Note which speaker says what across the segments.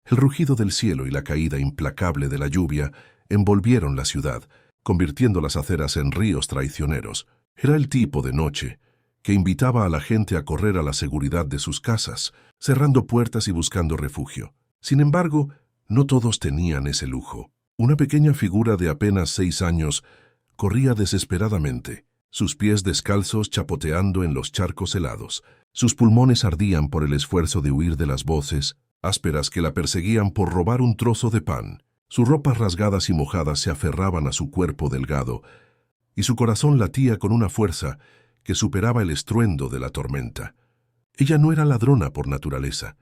Speaker 1: El rugido del cielo y la caída implacable de la lluvia envolvieron la ciudad, convirtiendo las aceras en ríos traicioneros. Era el tipo de noche que invitaba a la gente a correr a la seguridad de sus casas, cerrando puertas y buscando refugio. Sin embargo, no todos tenían ese lujo. Una pequeña figura de apenas 6 años corría desesperadamente, sus pies descalzos chapoteando en los charcos helados. Sus pulmones ardían por el esfuerzo de huir de las voces ásperas que la perseguían por robar un trozo de pan. Sus ropas rasgadas y mojadas se aferraban a su cuerpo delgado, y su corazón latía con una fuerza que superaba el estruendo de la tormenta. Ella no era ladrona por naturaleza.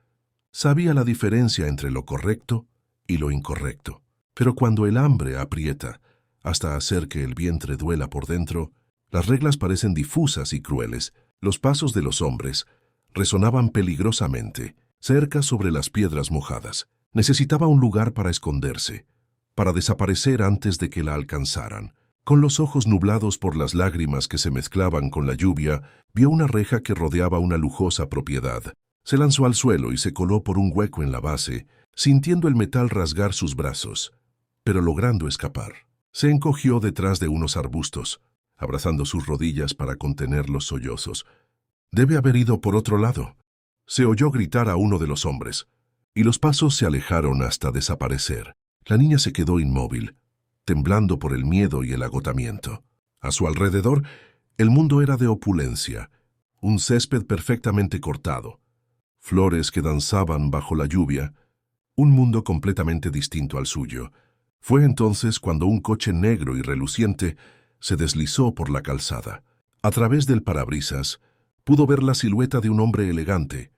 Speaker 1: Sabía la diferencia entre lo correcto y lo incorrecto. Pero cuando el hambre aprieta, hasta hacer que el vientre duela por dentro, las reglas parecen difusas y crueles. Los pasos de los hombres resonaban peligrosamente, cerca sobre las piedras mojadas. Necesitaba un lugar para esconderse, para desaparecer antes de que la alcanzaran. Con los ojos nublados por las lágrimas que se mezclaban con la lluvia, vio una reja que rodeaba una lujosa propiedad. Se lanzó al suelo y se coló por un hueco en la base, sintiendo el metal rasgar sus brazos, pero logrando escapar. Se encogió detrás de unos arbustos, abrazando sus rodillas para contener los sollozos. Debe haber ido por otro lado. Se oyó gritar a uno de los hombres, y los pasos se alejaron hasta desaparecer. La niña se quedó inmóvil, temblando por el miedo y el agotamiento. A su alrededor, el mundo era de opulencia, un césped perfectamente cortado, flores que danzaban bajo la lluvia, un mundo completamente distinto al suyo. Fue entonces cuando un coche negro y reluciente se deslizó por la calzada. A través del parabrisas, pudo ver la silueta de un hombre elegante,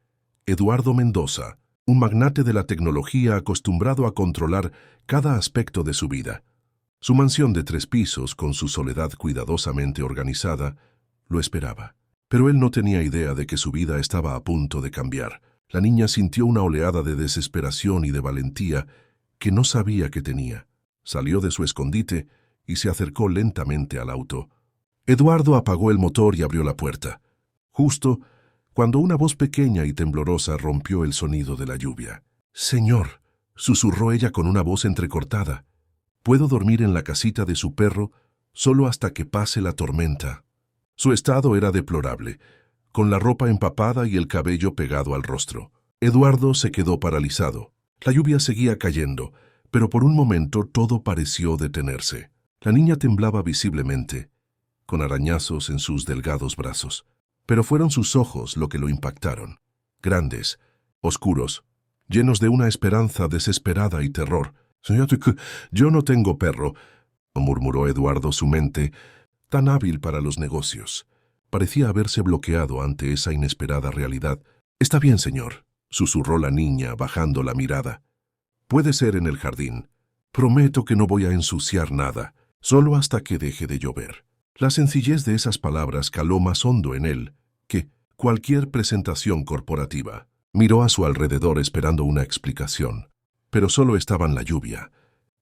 Speaker 1: Eduardo Mendoza, un magnate de la tecnología acostumbrado a controlar cada aspecto de su vida. Su mansión de 3 pisos, con su soledad cuidadosamente organizada, lo esperaba. Pero él no tenía idea de que su vida estaba a punto de cambiar. La niña sintió una oleada de desesperación y de valentía que no sabía que tenía. Salió de su escondite y se acercó lentamente al auto. Eduardo apagó el motor y abrió la puerta, justo cuando una voz pequeña y temblorosa rompió el sonido de la lluvia. «Señor», susurró ella con una voz entrecortada, «puedo dormir en la casita de su perro solo hasta que pase la tormenta». Su estado era deplorable, con la ropa empapada y el cabello pegado al rostro. Eduardo se quedó paralizado. La lluvia seguía cayendo, pero por un momento todo pareció detenerse. La niña temblaba visiblemente, con arañazos en sus delgados brazos. Pero fueron sus ojos lo que lo impactaron. Grandes, oscuros, llenos de una esperanza desesperada y terror. «Señor, yo no tengo perro», murmuró Eduardo, su mente, tan hábil para los negocios. Parecía haberse bloqueado ante esa inesperada realidad. «Está bien, señor», susurró la niña, bajando la mirada. «Puede ser en el jardín. Prometo que no voy a ensuciar nada, solo hasta que deje de llover». La sencillez de esas palabras caló más hondo en él que cualquier presentación corporativa. Miró a su alrededor esperando una explicación, pero solo estaban la lluvia,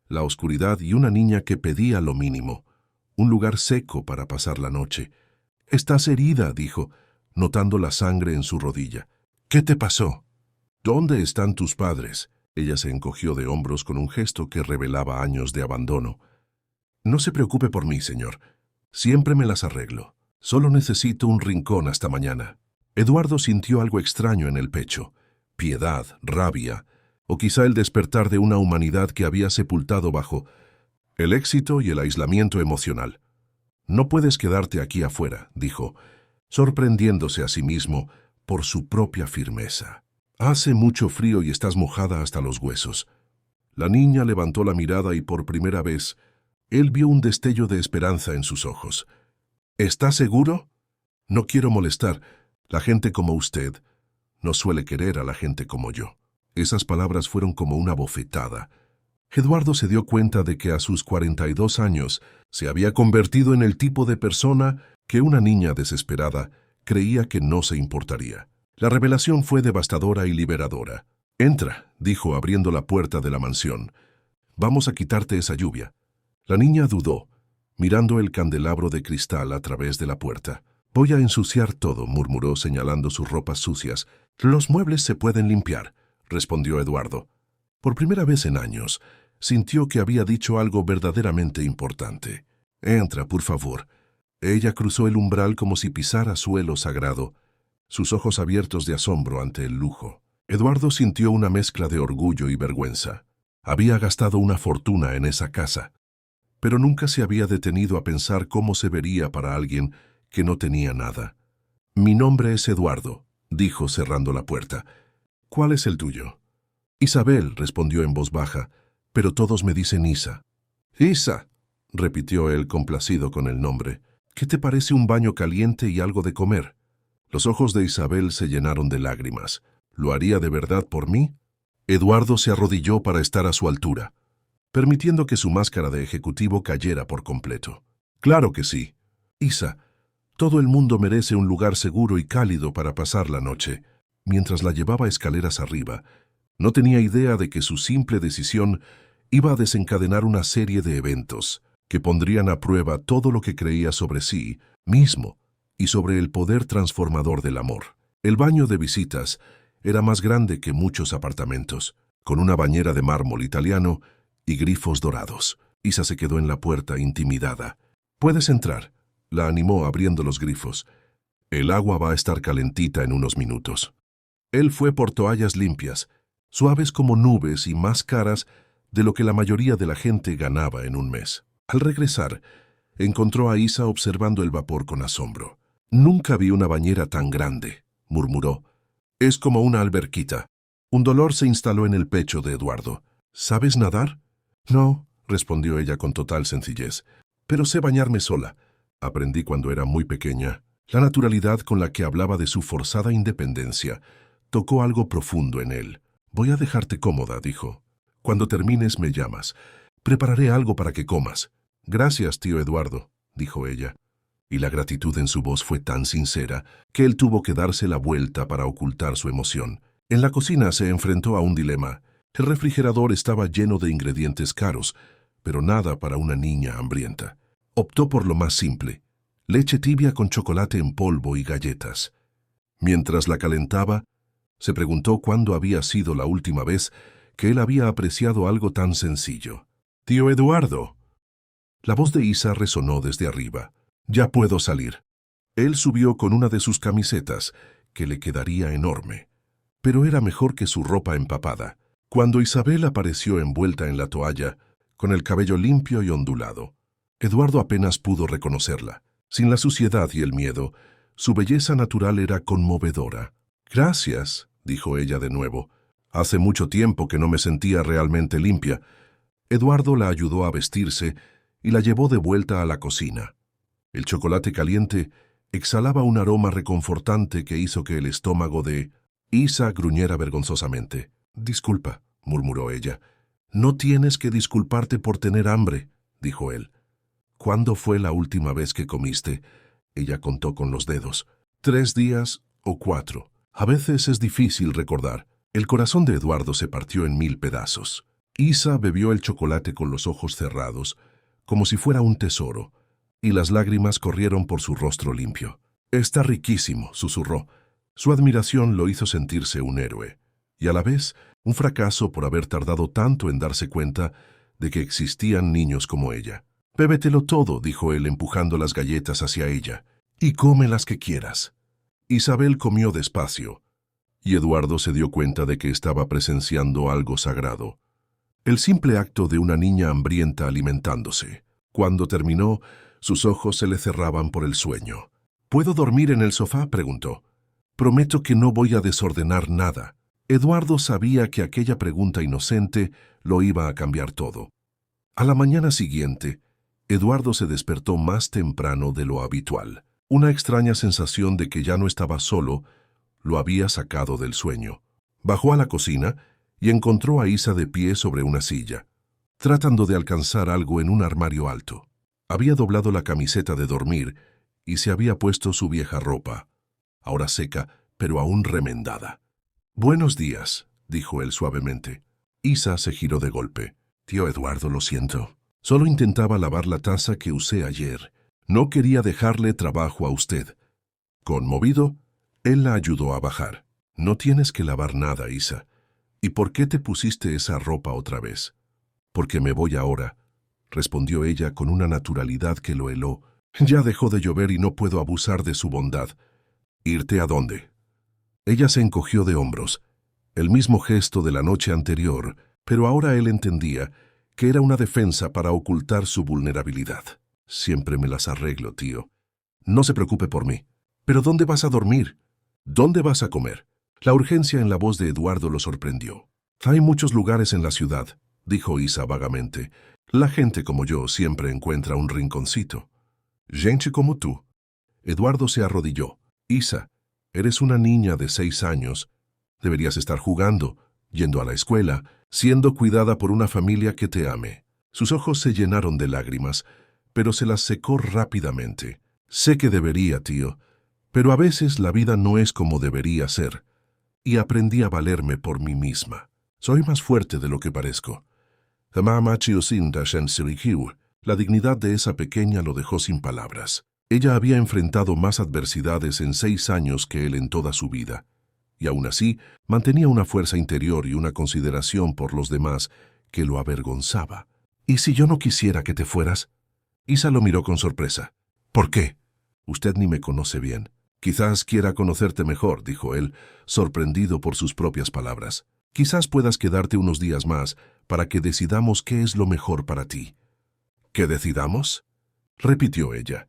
Speaker 1: la oscuridad y una niña que pedía lo mínimo, un lugar seco para pasar la noche. «Estás herida», dijo, notando la sangre en su rodilla. «¿Qué te pasó?» «¿Dónde están tus padres?» Ella se encogió de hombros con un gesto que revelaba años de abandono. «No se preocupe por mí, señor. Siempre me las arreglo. Solo necesito un rincón hasta mañana». Eduardo sintió algo extraño en el pecho. Piedad, rabia, o quizá el despertar de una humanidad que había sepultado bajo el éxito y el aislamiento emocional. «No puedes quedarte aquí afuera», dijo, sorprendiéndose a sí mismo por su propia firmeza. «Hace mucho frío y estás mojada hasta los huesos». La niña levantó la mirada y por primera vez él vio un destello de esperanza en sus ojos. «¿Está seguro?» «No quiero molestar. La gente como usted no suele querer a la gente como yo». Esas palabras fueron como una bofetada. Eduardo se dio cuenta de que a sus 42 años se había convertido en el tipo de persona que una niña desesperada creía que no se importaría. La revelación fue devastadora y liberadora. «Entra», dijo abriendo la puerta de la mansión. «Vamos a quitarte esa lluvia». La niña dudó, mirando el candelabro de cristal a través de la puerta. «Voy a ensuciar todo», murmuró señalando sus ropas sucias. «Los muebles se pueden limpiar», respondió Eduardo. Por primera vez en años, sintió que había dicho algo verdaderamente importante. «Entra, por favor». Ella cruzó el umbral como si pisara suelo sagrado, sus ojos abiertos de asombro ante el lujo. Eduardo sintió una mezcla de orgullo y vergüenza. Había gastado una fortuna en esa casa, pero nunca se había detenido a pensar cómo se vería para alguien que no tenía nada. «Mi nombre es Eduardo», dijo cerrando la puerta. «¿Cuál es el tuyo?» «Isabel», respondió en voz baja, «pero todos me dicen Isa». «Isa», repitió él complacido con el nombre. «¿Qué te parece un baño caliente y algo de comer?» Los ojos de Isabel se llenaron de lágrimas. ¿Lo haría de verdad por mí? Eduardo se arrodilló para estar a su altura, permitiendo que su máscara de ejecutivo cayera por completo. «Claro que sí. Isa, todo el mundo merece un lugar seguro y cálido para pasar la noche». Mientras la llevaba escaleras arriba, no tenía idea de que su simple decisión iba a desencadenar una serie de eventos que pondrían a prueba todo lo que creía sobre sí mismo y sobre el poder transformador del amor. El baño de visitas era más grande que muchos apartamentos, con una bañera de mármol italiano y grifos dorados. Isa se quedó en la puerta intimidada. «Puedes entrar», la animó abriendo los grifos. «El agua va a estar calentita en unos minutos». Él fue por toallas limpias, suaves como nubes y más caras de lo que la mayoría de la gente ganaba en un mes. Al regresar, encontró a Isa observando el vapor con asombro. «Nunca vi una bañera tan grande», murmuró. «Es como una alberquita». Un dolor se instaló en el pecho de Eduardo. «¿Sabes nadar?» «No», respondió ella con total sencillez, «pero sé bañarme sola. Aprendí cuando era muy pequeña». La naturalidad con la que hablaba de su forzada independencia tocó algo profundo en él. «Voy a dejarte cómoda», dijo. «Cuando termines me llamas. Prepararé algo para que comas». «Gracias, tío Eduardo», dijo ella. Y la gratitud en su voz fue tan sincera que él tuvo que darse la vuelta para ocultar su emoción. En la cocina se enfrentó a un dilema. El refrigerador estaba lleno de ingredientes caros, pero nada para una niña hambrienta. Optó por lo más simple: leche tibia con chocolate en polvo y galletas. Mientras la calentaba, se preguntó cuándo había sido la última vez que él había apreciado algo tan sencillo. «Tío Eduardo». La voz de Isa resonó desde arriba. «Ya puedo salir». Él subió con una de sus camisetas, que le quedaría enorme, pero era mejor que su ropa empapada. Cuando Isabel apareció envuelta en la toalla, con el cabello limpio y ondulado, Eduardo apenas pudo reconocerla. Sin la suciedad y el miedo, su belleza natural era conmovedora. «Gracias», dijo ella de nuevo. «Hace mucho tiempo que no me sentía realmente limpia». Eduardo la ayudó a vestirse y la llevó de vuelta a la cocina. El chocolate caliente exhalaba un aroma reconfortante que hizo que el estómago de Isa gruñera vergonzosamente. «Disculpa», murmuró ella. «No tienes que disculparte por tener hambre», dijo él. «¿Cuándo fue la última vez que comiste?» Ella contó con los dedos. 3 días o 4. A veces es difícil recordar. El corazón de Eduardo se partió en 1000 pedazos. Isa bebió el chocolate con los ojos cerrados, como si fuera un tesoro, y las lágrimas corrieron por su rostro limpio. «Está riquísimo», susurró. Su admiración lo hizo sentirse un héroe, y a la vez un fracaso por haber tardado tanto en darse cuenta de que existían niños como ella. «Bébetelo todo», dijo él empujando las galletas hacia ella, «y come las que quieras». Isabel comió despacio, y Eduardo se dio cuenta de que estaba presenciando algo sagrado. El simple acto de una niña hambrienta alimentándose. Cuando terminó, sus ojos se le cerraban por el sueño. «¿Puedo dormir en el sofá?», preguntó. «Prometo que no voy a desordenar nada». Eduardo sabía que aquella pregunta inocente lo iba a cambiar todo. A la mañana siguiente, Eduardo se despertó más temprano de lo habitual. Una extraña sensación de que ya no estaba solo lo había sacado del sueño. Bajó a la cocina y encontró a Isa de pie sobre una silla, tratando de alcanzar algo en un armario alto. Había doblado la camiseta de dormir y se había puesto su vieja ropa, ahora seca, pero aún remendada. «Buenos días», dijo él suavemente. Isa se giró de golpe. «Tío Eduardo, lo siento. Solo intentaba lavar la taza que usé ayer. No quería dejarle trabajo a usted». Conmovido, él la ayudó a bajar. «No tienes que lavar nada, Isa. ¿Y por qué te pusiste esa ropa otra vez? Porque me voy ahora, respondió ella con una naturalidad que lo heló. Ya dejó de llover y no puedo abusar de su bondad. ¿Irte a dónde? Ella se encogió de hombros, el mismo gesto de la noche anterior, pero ahora él entendía que era una defensa para ocultar su vulnerabilidad. Siempre me las arreglo, tío. No se preocupe por mí. ¿Pero dónde vas a dormir? ¿Dónde vas a comer? La urgencia en la voz de Eduardo lo sorprendió. Hay muchos lugares en la ciudad, dijo Isa vagamente. La gente como yo siempre encuentra un rinconcito. Gente como tú. Eduardo se arrodilló. Isa, eres una niña de 6 años. Deberías estar jugando, yendo a la escuela, siendo cuidada por una familia que te ame. Sus ojos se llenaron de lágrimas, pero se las secó rápidamente. Sé que debería, tío, pero a veces la vida no es como debería ser. Y aprendí a valerme por mí misma. Soy más fuerte de lo que parezco. La dignidad de esa pequeña lo dejó sin palabras. Ella había enfrentado más adversidades en 6 años que él en toda su vida, y aún así mantenía una fuerza interior y una consideración por los demás que lo avergonzaba. ¿Y si yo no quisiera que te fueras? Isa lo miró con sorpresa. ¿Por qué? Usted ni me conoce bien. Quizás quiera conocerte mejor, dijo él, sorprendido por sus propias palabras. Quizás puedas quedarte unos días más para que decidamos qué es lo mejor para ti. ¿Qué decidamos? Repitió ella.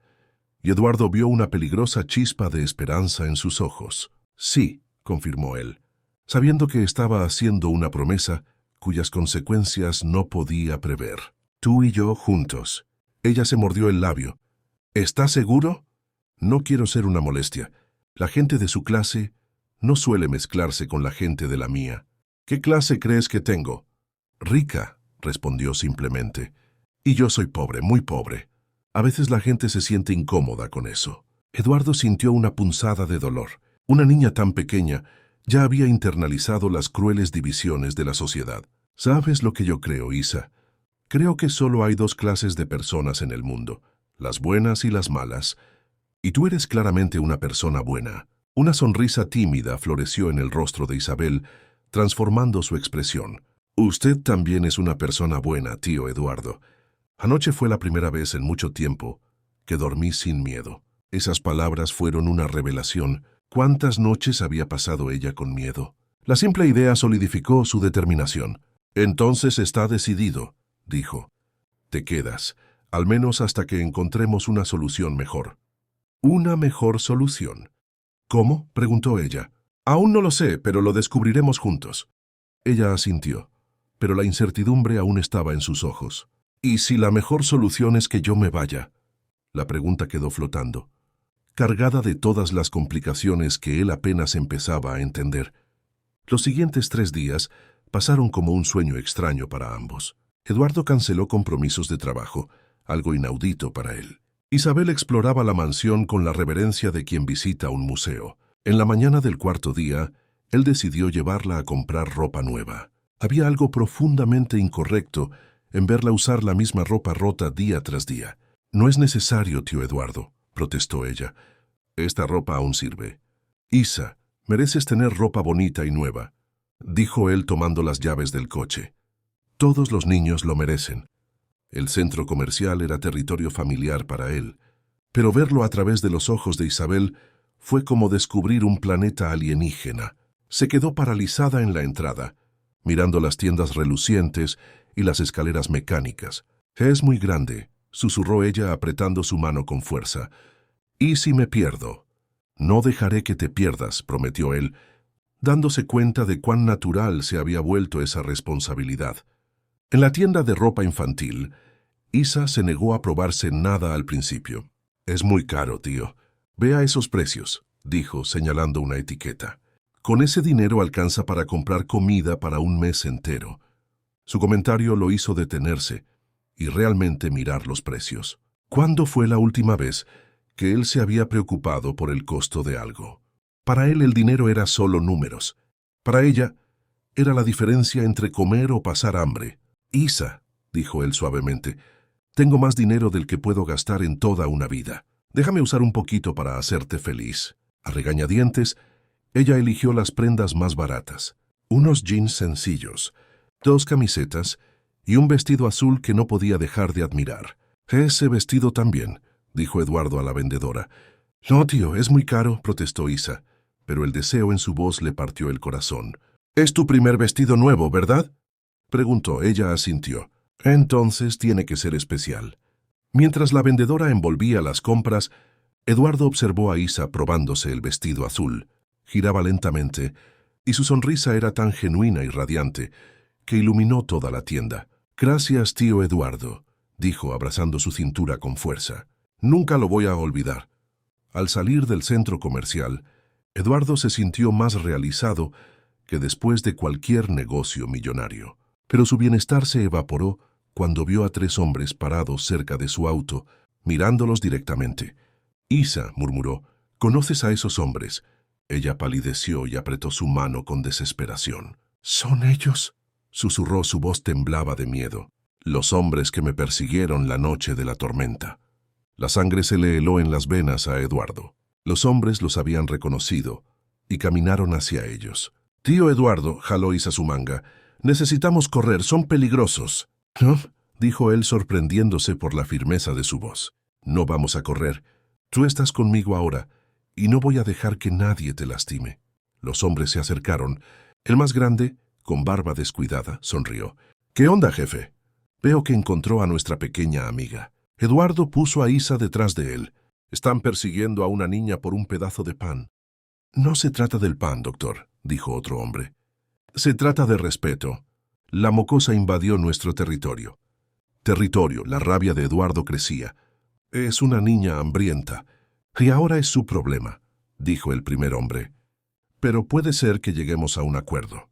Speaker 1: Y Eduardo vio una peligrosa chispa de esperanza en sus ojos. Sí, confirmó él, sabiendo que estaba haciendo una promesa cuyas consecuencias no podía prever. Tú y yo juntos. Ella se mordió el labio. ¿Estás seguro? No quiero ser una molestia. La gente de su clase no suele mezclarse con la gente de la mía. ¿Qué clase crees que tengo? Rica, respondió simplemente. Y yo soy pobre, muy pobre. A veces la gente se siente incómoda con eso. Eduardo sintió una punzada de dolor. Una niña tan pequeña ya había internalizado las crueles divisiones de la sociedad. ¿Sabes lo que yo creo, Isa? Creo que solo hay 2 clases de personas en el mundo, las buenas y las malas. Y tú eres claramente una persona buena. Una sonrisa tímida floreció en el rostro de Isabel, transformando su expresión. Usted también es una persona buena, tío Eduardo. Anoche fue la primera vez en mucho tiempo que dormí sin miedo. Esas palabras fueron una revelación. ¿Cuántas noches había pasado ella con miedo? La simple idea solidificó su determinación. Entonces está decidido, dijo. Te quedas, al menos hasta que encontremos una solución mejor. ¿Una mejor solución? ¿Cómo? Preguntó ella. Aún no lo sé, pero lo descubriremos juntos. Ella asintió, pero la incertidumbre aún estaba en sus ojos. ¿Y si la mejor solución es que yo me vaya? La pregunta quedó flotando, cargada de todas las complicaciones que él apenas empezaba a entender. Los siguientes 3 días pasaron como un sueño extraño para ambos. Eduardo canceló compromisos de trabajo, algo inaudito para él. Isabel exploraba la mansión con la reverencia de quien visita un museo. En la mañana del 4.º día, él decidió llevarla a comprar ropa nueva. Había algo profundamente incorrecto en verla usar la misma ropa rota día tras día. No es necesario, tío Eduardo, protestó ella. Esta ropa aún sirve. Isa, mereces tener ropa bonita y nueva, dijo él tomando las llaves del coche. Todos los niños lo merecen. El centro comercial era territorio familiar para él, pero verlo a través de los ojos de Isabel fue como descubrir un planeta alienígena. Se quedó paralizada en la entrada, mirando las tiendas relucientes y las escaleras mecánicas. Es muy grande, susurró ella apretando su mano con fuerza. ¿Y si me pierdo? No dejaré que te pierdas, prometió él, dándose cuenta de cuán natural se había vuelto esa responsabilidad. En la tienda de ropa infantil, Isa se negó a probarse nada al principio. Es muy caro, tío. Vea esos precios, dijo, señalando una etiqueta. Con ese dinero alcanza para comprar comida para un mes entero. Su comentario lo hizo detenerse y realmente mirar los precios. ¿Cuándo fue la última vez que él se había preocupado por el costo de algo? Para él el dinero era solo números. Para ella era la diferencia entre comer o pasar hambre. Isa, dijo él suavemente, tengo más dinero del que puedo gastar en toda una vida. Déjame usar un poquito para hacerte feliz. A regañadientes, ella eligió las prendas más baratas. unos jeans sencillos, 2 camisetas y un vestido azul que no podía dejar de admirar. «Ese vestido también», dijo Eduardo a la vendedora. «No, tío, es muy caro», protestó Isa, pero el deseo en su voz le partió el corazón. «Es tu primer vestido nuevo, ¿verdad?», preguntó. Ella asintió. «Entonces tiene que ser especial». Mientras la vendedora envolvía las compras, Eduardo observó a Isa probándose el vestido azul. Giraba lentamente, y su sonrisa era tan genuina y radiante que iluminó toda la tienda. «Gracias, tío Eduardo», dijo abrazando su cintura con fuerza. «Nunca lo voy a olvidar». Al salir del centro comercial, Eduardo se sintió más realizado que después de cualquier negocio millonario. Pero su bienestar se evaporó cuando vio a 3 hombres parados cerca de su auto, mirándolos directamente. «Isa», murmuró, «¿conoces a esos hombres?». Ella palideció y apretó su mano con desesperación. «¿Son ellos?», susurró, su voz temblaba de miedo. «Los hombres que me persiguieron la noche de la tormenta». La sangre se le heló en las venas a Eduardo. Los hombres los habían reconocido y caminaron hacia ellos. «Tío Eduardo», jaló Isa su manga, «necesitamos correr, son peligrosos». «¿No?», dijo él sorprendiéndose por la firmeza de su voz. «No vamos a correr. Tú estás conmigo ahora y no voy a dejar que nadie te lastime». Los hombres se acercaron. El más grande, con barba descuidada, sonrió. «¿Qué onda, jefe?». «Veo que encontró a nuestra pequeña amiga». Eduardo puso a Isa detrás de él. «Están persiguiendo a una niña por un pedazo de pan». «No se trata del pan, doctor», dijo otro hombre. «Se trata de respeto. La mocosa invadió nuestro territorio». La rabia de Eduardo crecía. «Es una niña hambrienta. Y ahora es su problema», dijo el primer hombre. «Pero puede ser que lleguemos a un acuerdo».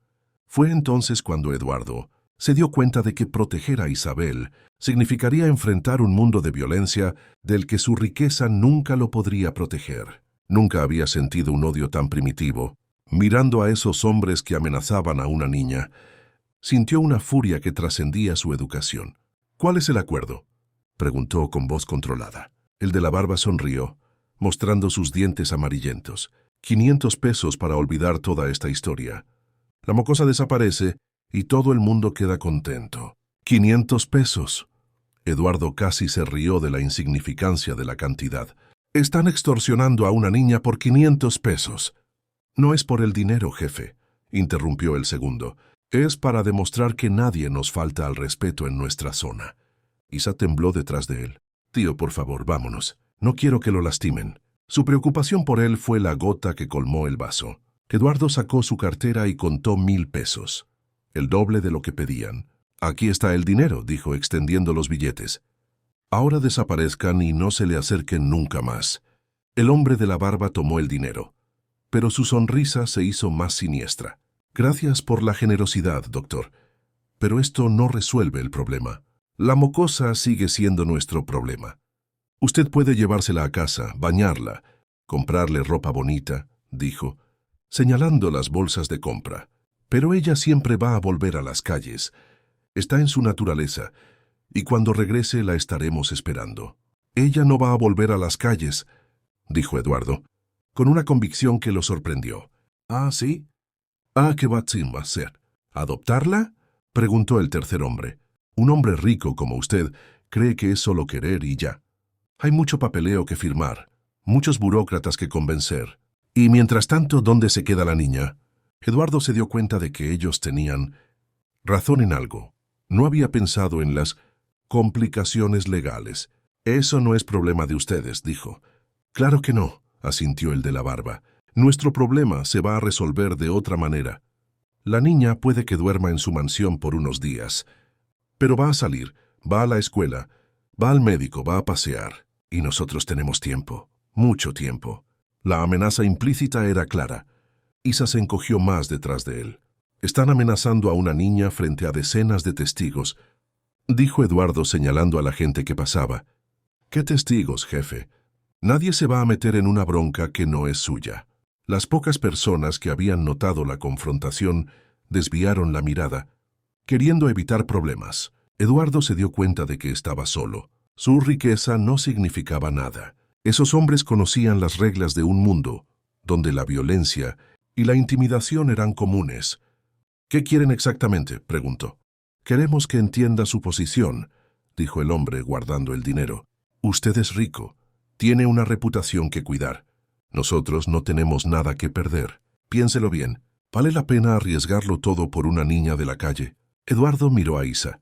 Speaker 1: Fue entonces cuando Eduardo se dio cuenta de que proteger a Isabel significaría enfrentar un mundo de violencia del que su riqueza nunca lo podría proteger. Nunca había sentido un odio tan primitivo. Mirando a esos hombres que amenazaban a una niña, sintió una furia que trascendía su educación. «¿Cuál es el acuerdo?», preguntó con voz controlada. El de la barba sonrió, mostrando sus dientes amarillentos. «500 pesos para olvidar toda esta historia. La mocosa desaparece y todo el mundo queda contento». «500 pesos». Eduardo casi se rió de la insignificancia de la cantidad. «Están extorsionando a una niña por 500 pesos». «No es por el dinero, jefe», interrumpió el segundo. «Es para demostrar que nadie nos falta al respeto en nuestra zona». Isa tembló detrás de él. «Tío, por favor, vámonos. No quiero que lo lastimen». Su preocupación por él fue la gota que colmó el vaso. Eduardo sacó su cartera y contó 1000 pesos. El doble de lo que pedían. «Aquí está el dinero», dijo extendiendo los billetes. «Ahora desaparezcan y no se le acerquen nunca más». El hombre de la barba tomó el dinero, pero su sonrisa se hizo más siniestra. «Gracias por la generosidad, doctor, pero esto no resuelve el problema. La mocosa sigue siendo nuestro problema. Usted puede llevársela a casa, bañarla, comprarle ropa bonita», dijo, señalando las bolsas de compra. «Pero ella siempre va a volver a las calles. Está en su naturaleza, y cuando regrese la estaremos esperando». «Ella no va a volver a las calles», dijo Eduardo, con una convicción que lo sorprendió. «¿Ah, sí? ¿Qué va a hacer? ¿Adoptarla?», preguntó el tercer hombre. «Un hombre rico como usted cree que es solo querer y ya. Hay mucho papeleo que firmar, muchos burócratas que convencer. Y mientras tanto, ¿dónde se queda la niña?». Eduardo se dio cuenta de que ellos tenían razón en algo. No había pensado en las complicaciones legales. «Eso no es problema de ustedes», dijo. «Claro que no», asintió el de la barba. «Nuestro problema se va a resolver de otra manera. La niña puede que duerma en su mansión por unos días, pero va a salir, va a la escuela, va al médico, va a pasear. Y nosotros tenemos tiempo, mucho tiempo». La amenaza implícita era clara. Isa se encogió más detrás de él. «Están amenazando a una niña frente a decenas de testigos», dijo Eduardo señalando a la gente que pasaba. «¿Qué testigos, jefe? Nadie se va a meter en una bronca que no es suya». Las pocas personas que habían notado la confrontación desviaron la mirada, queriendo evitar problemas. Eduardo se dio cuenta de que estaba solo. Su riqueza no significaba nada. Esos hombres conocían las reglas de un mundo donde la violencia y la intimidación eran comunes. ¿Qué quieren exactamente?, preguntó. Queremos que entienda su posición, dijo el hombre guardando el dinero. Usted es rico. Tiene una reputación que cuidar. Nosotros no tenemos nada que perder. Piénselo bien. ¿Vale la pena arriesgarlo todo por una niña de la calle? Eduardo miró a Isa,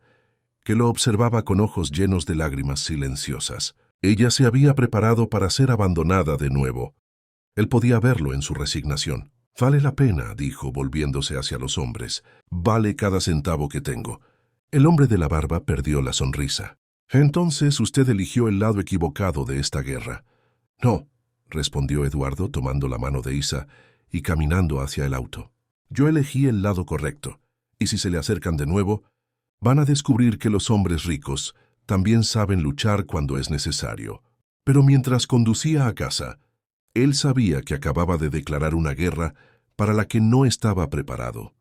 Speaker 1: que lo observaba con ojos llenos de lágrimas silenciosas. Ella se había preparado para ser abandonada de nuevo. Él podía verlo en su resignación. Vale la pena, dijo, volviéndose hacia los hombres. Vale cada centavo que tengo. El hombre de la barba perdió la sonrisa. Entonces usted eligió el lado equivocado de esta guerra. No, respondió Eduardo tomando la mano de Isa y caminando hacia el auto. Yo elegí el lado correcto, y si se le acercan de nuevo, van a descubrir que los hombres ricos también saben luchar cuando es necesario. Pero mientras conducía a casa, él sabía que acababa de declarar una guerra para la que no estaba preparado.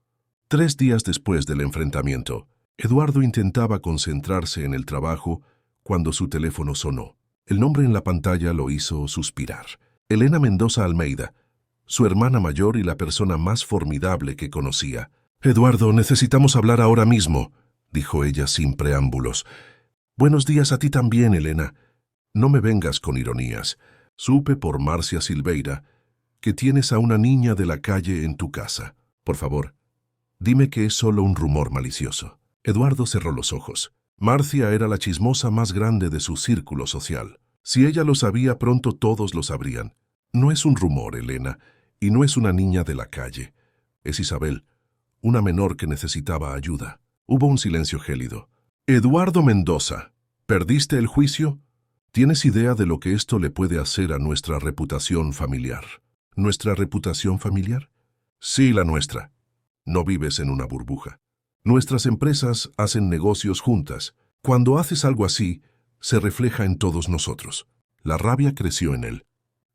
Speaker 1: 3 días después del enfrentamiento, Eduardo intentaba concentrarse en el trabajo cuando su teléfono sonó. El nombre en la pantalla lo hizo suspirar. Elena Mendoza Almeida, su hermana mayor y la persona más formidable que conocía. «Eduardo, necesitamos hablar ahora mismo», dijo ella sin preámbulos. «Buenos días a ti también, Elena. No me vengas con ironías. Supe por Marcia Silveira que tienes a una niña de la calle en tu casa. Por favor, dime que es solo un rumor malicioso». Eduardo cerró los ojos. Marcia era la chismosa más grande de su círculo social. Si ella lo sabía, pronto todos lo sabrían. No es un rumor, Elena, y no es una niña de la calle. Es Isabel, una menor que necesitaba ayuda. Hubo un silencio gélido. «Eduardo Mendoza, ¿perdiste el juicio? ¿Tienes idea de lo que esto le puede hacer a nuestra reputación familiar?» ¿Nuestra reputación familiar? Sí, la nuestra. No vives en una burbuja. Nuestras empresas hacen negocios juntas. Cuando haces algo así, se refleja en todos nosotros. La rabia creció en él.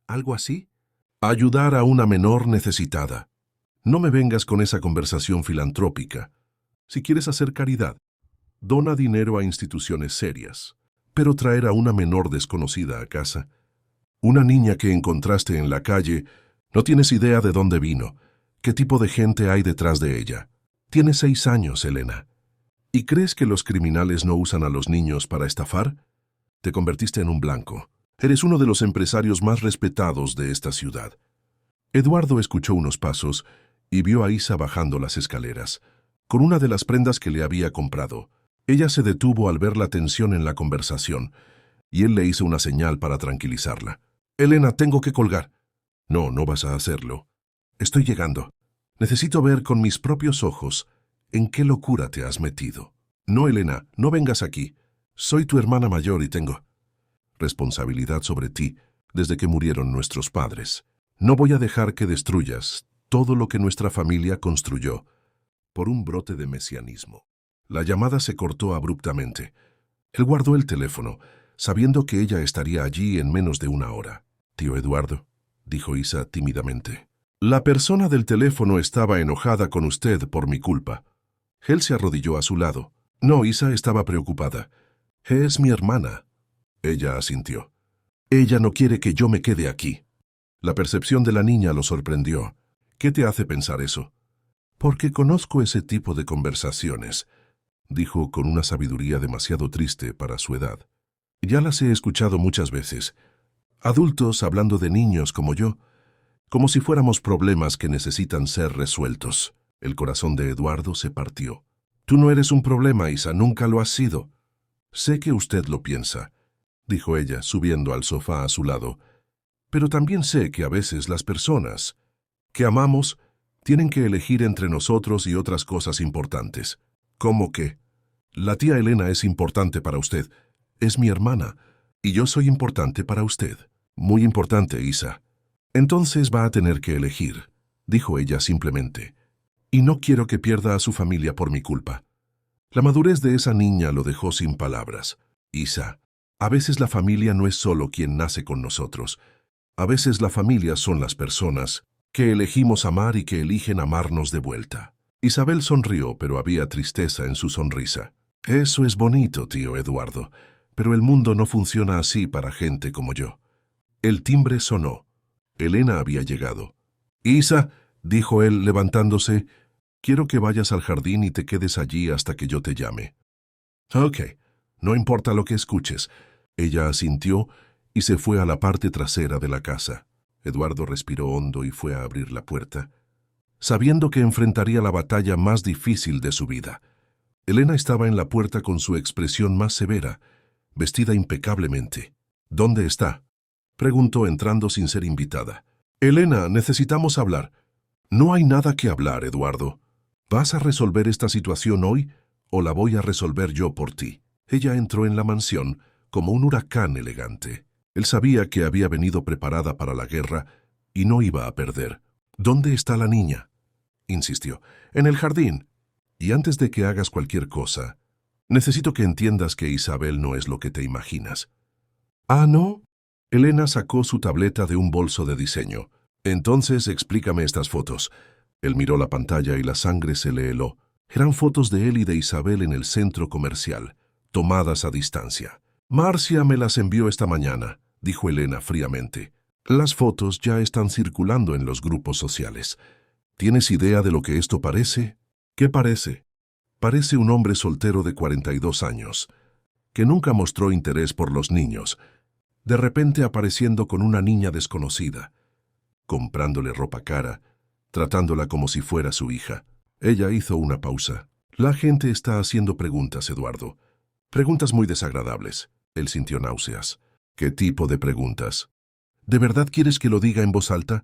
Speaker 1: ¿Algo así? Ayudar a una menor necesitada. No me vengas con esa conversación filantrópica. Si quieres hacer caridad, dona dinero a instituciones serias. Pero traer a una menor desconocida a casa, una niña que encontraste en la calle, no tienes idea de dónde vino, qué tipo de gente hay detrás de ella. Tienes 6 años, Elena. ¿Y crees que los criminales no usan a los niños para estafar? Te convertiste en un blanco. Eres uno de los empresarios más respetados de esta ciudad. Eduardo escuchó unos pasos y vio a Isa bajando las escaleras, con una de las prendas que le había comprado. Ella se detuvo al ver la tensión en la conversación, y él le hizo una señal para tranquilizarla. «Elena, tengo que colgar». «No, no vas a hacerlo. Estoy llegando. Necesito ver con mis propios ojos en qué locura te has metido». «No, Elena, no vengas aquí. Soy tu hermana mayor y tengo responsabilidad sobre ti desde que murieron nuestros padres. No voy a dejar que destruyas todo lo que nuestra familia construyó por un brote de mesianismo». La llamada se cortó abruptamente. Él guardó el teléfono, sabiendo que ella estaría allí en menos de 1 hora. «Tío Eduardo», dijo Isa tímidamente, «la persona del teléfono estaba enojada con usted por mi culpa». Él se arrodilló a su lado. «No, Isa estaba preocupada. Es mi hermana». Ella asintió. «Ella no quiere que yo me quede aquí». La percepción de la niña lo sorprendió. «¿Qué te hace pensar eso?» «Porque conozco ese tipo de conversaciones», dijo con una sabiduría demasiado triste para su edad. «Ya las he escuchado muchas veces. Adultos hablando de niños como yo, como si fuéramos problemas que necesitan ser resueltos». El corazón de Eduardo se partió. «Tú no eres un problema, Isa, nunca lo has sido». «Sé que usted lo piensa», dijo ella, subiendo al sofá a su lado. «Pero también sé que a veces las personas que amamos tienen que elegir entre nosotros y otras cosas importantes». «¿Cómo qué?» «La tía Elena es importante para usted. Es mi hermana, y yo soy importante para usted». «Muy importante, Isa». «Entonces va a tener que elegir», dijo ella simplemente. «Y no quiero que pierda a su familia por mi culpa». La madurez de esa niña lo dejó sin palabras. «Isa, a veces la familia no es solo quien nace con nosotros. A veces la familia son las personas que elegimos amar y que eligen amarnos de vuelta». Isabel sonrió, pero había tristeza en su sonrisa. «Eso es bonito, tío Eduardo, pero el mundo no funciona así para gente como yo». El timbre sonó. Elena había llegado. «Isa», dijo él levantándose, Quiero que vayas al jardín y te quedes allí hasta que yo te llame. Ok, no importa lo que escuches. Ella asintió y se fue a la parte trasera de la casa. Eduardo respiró hondo y fue a abrir la puerta, sabiendo que enfrentaría la batalla más difícil de su vida. Elena estaba en la puerta con su expresión más severa, vestida impecablemente. ¿Dónde está?, preguntó entrando sin ser invitada. Elena, necesitamos hablar. No hay nada que hablar, Eduardo. ¿Vas a resolver esta situación hoy o la voy a resolver yo por ti? Ella entró en la mansión como un huracán elegante. Él sabía que había venido preparada para la guerra y no iba a perder. ¿Dónde está la niña?, insistió. En el jardín. Y antes de que hagas cualquier cosa, necesito que entiendas que Isabel no es lo que te imaginas. ¿Ah, no? Elena sacó su tableta de un bolso de diseño. Entonces, explícame estas fotos. Él miró la pantalla y la sangre se le heló. Eran fotos de él y de Isabel en el centro comercial, tomadas a distancia. Marcia me las envió esta mañana, dijo Elena fríamente. Las fotos ya están circulando en los grupos sociales. ¿Tienes idea de lo que esto parece? ¿Qué parece? Parece un hombre soltero de 42 años, que nunca mostró interés por los niños, de repente apareciendo con una niña desconocida, comprándole ropa cara, tratándola como si fuera su hija. Ella hizo una pausa. La gente está haciendo preguntas, Eduardo. Preguntas muy desagradables. Él sintió náuseas. ¿Qué tipo de preguntas? ¿De verdad quieres que lo diga en voz alta?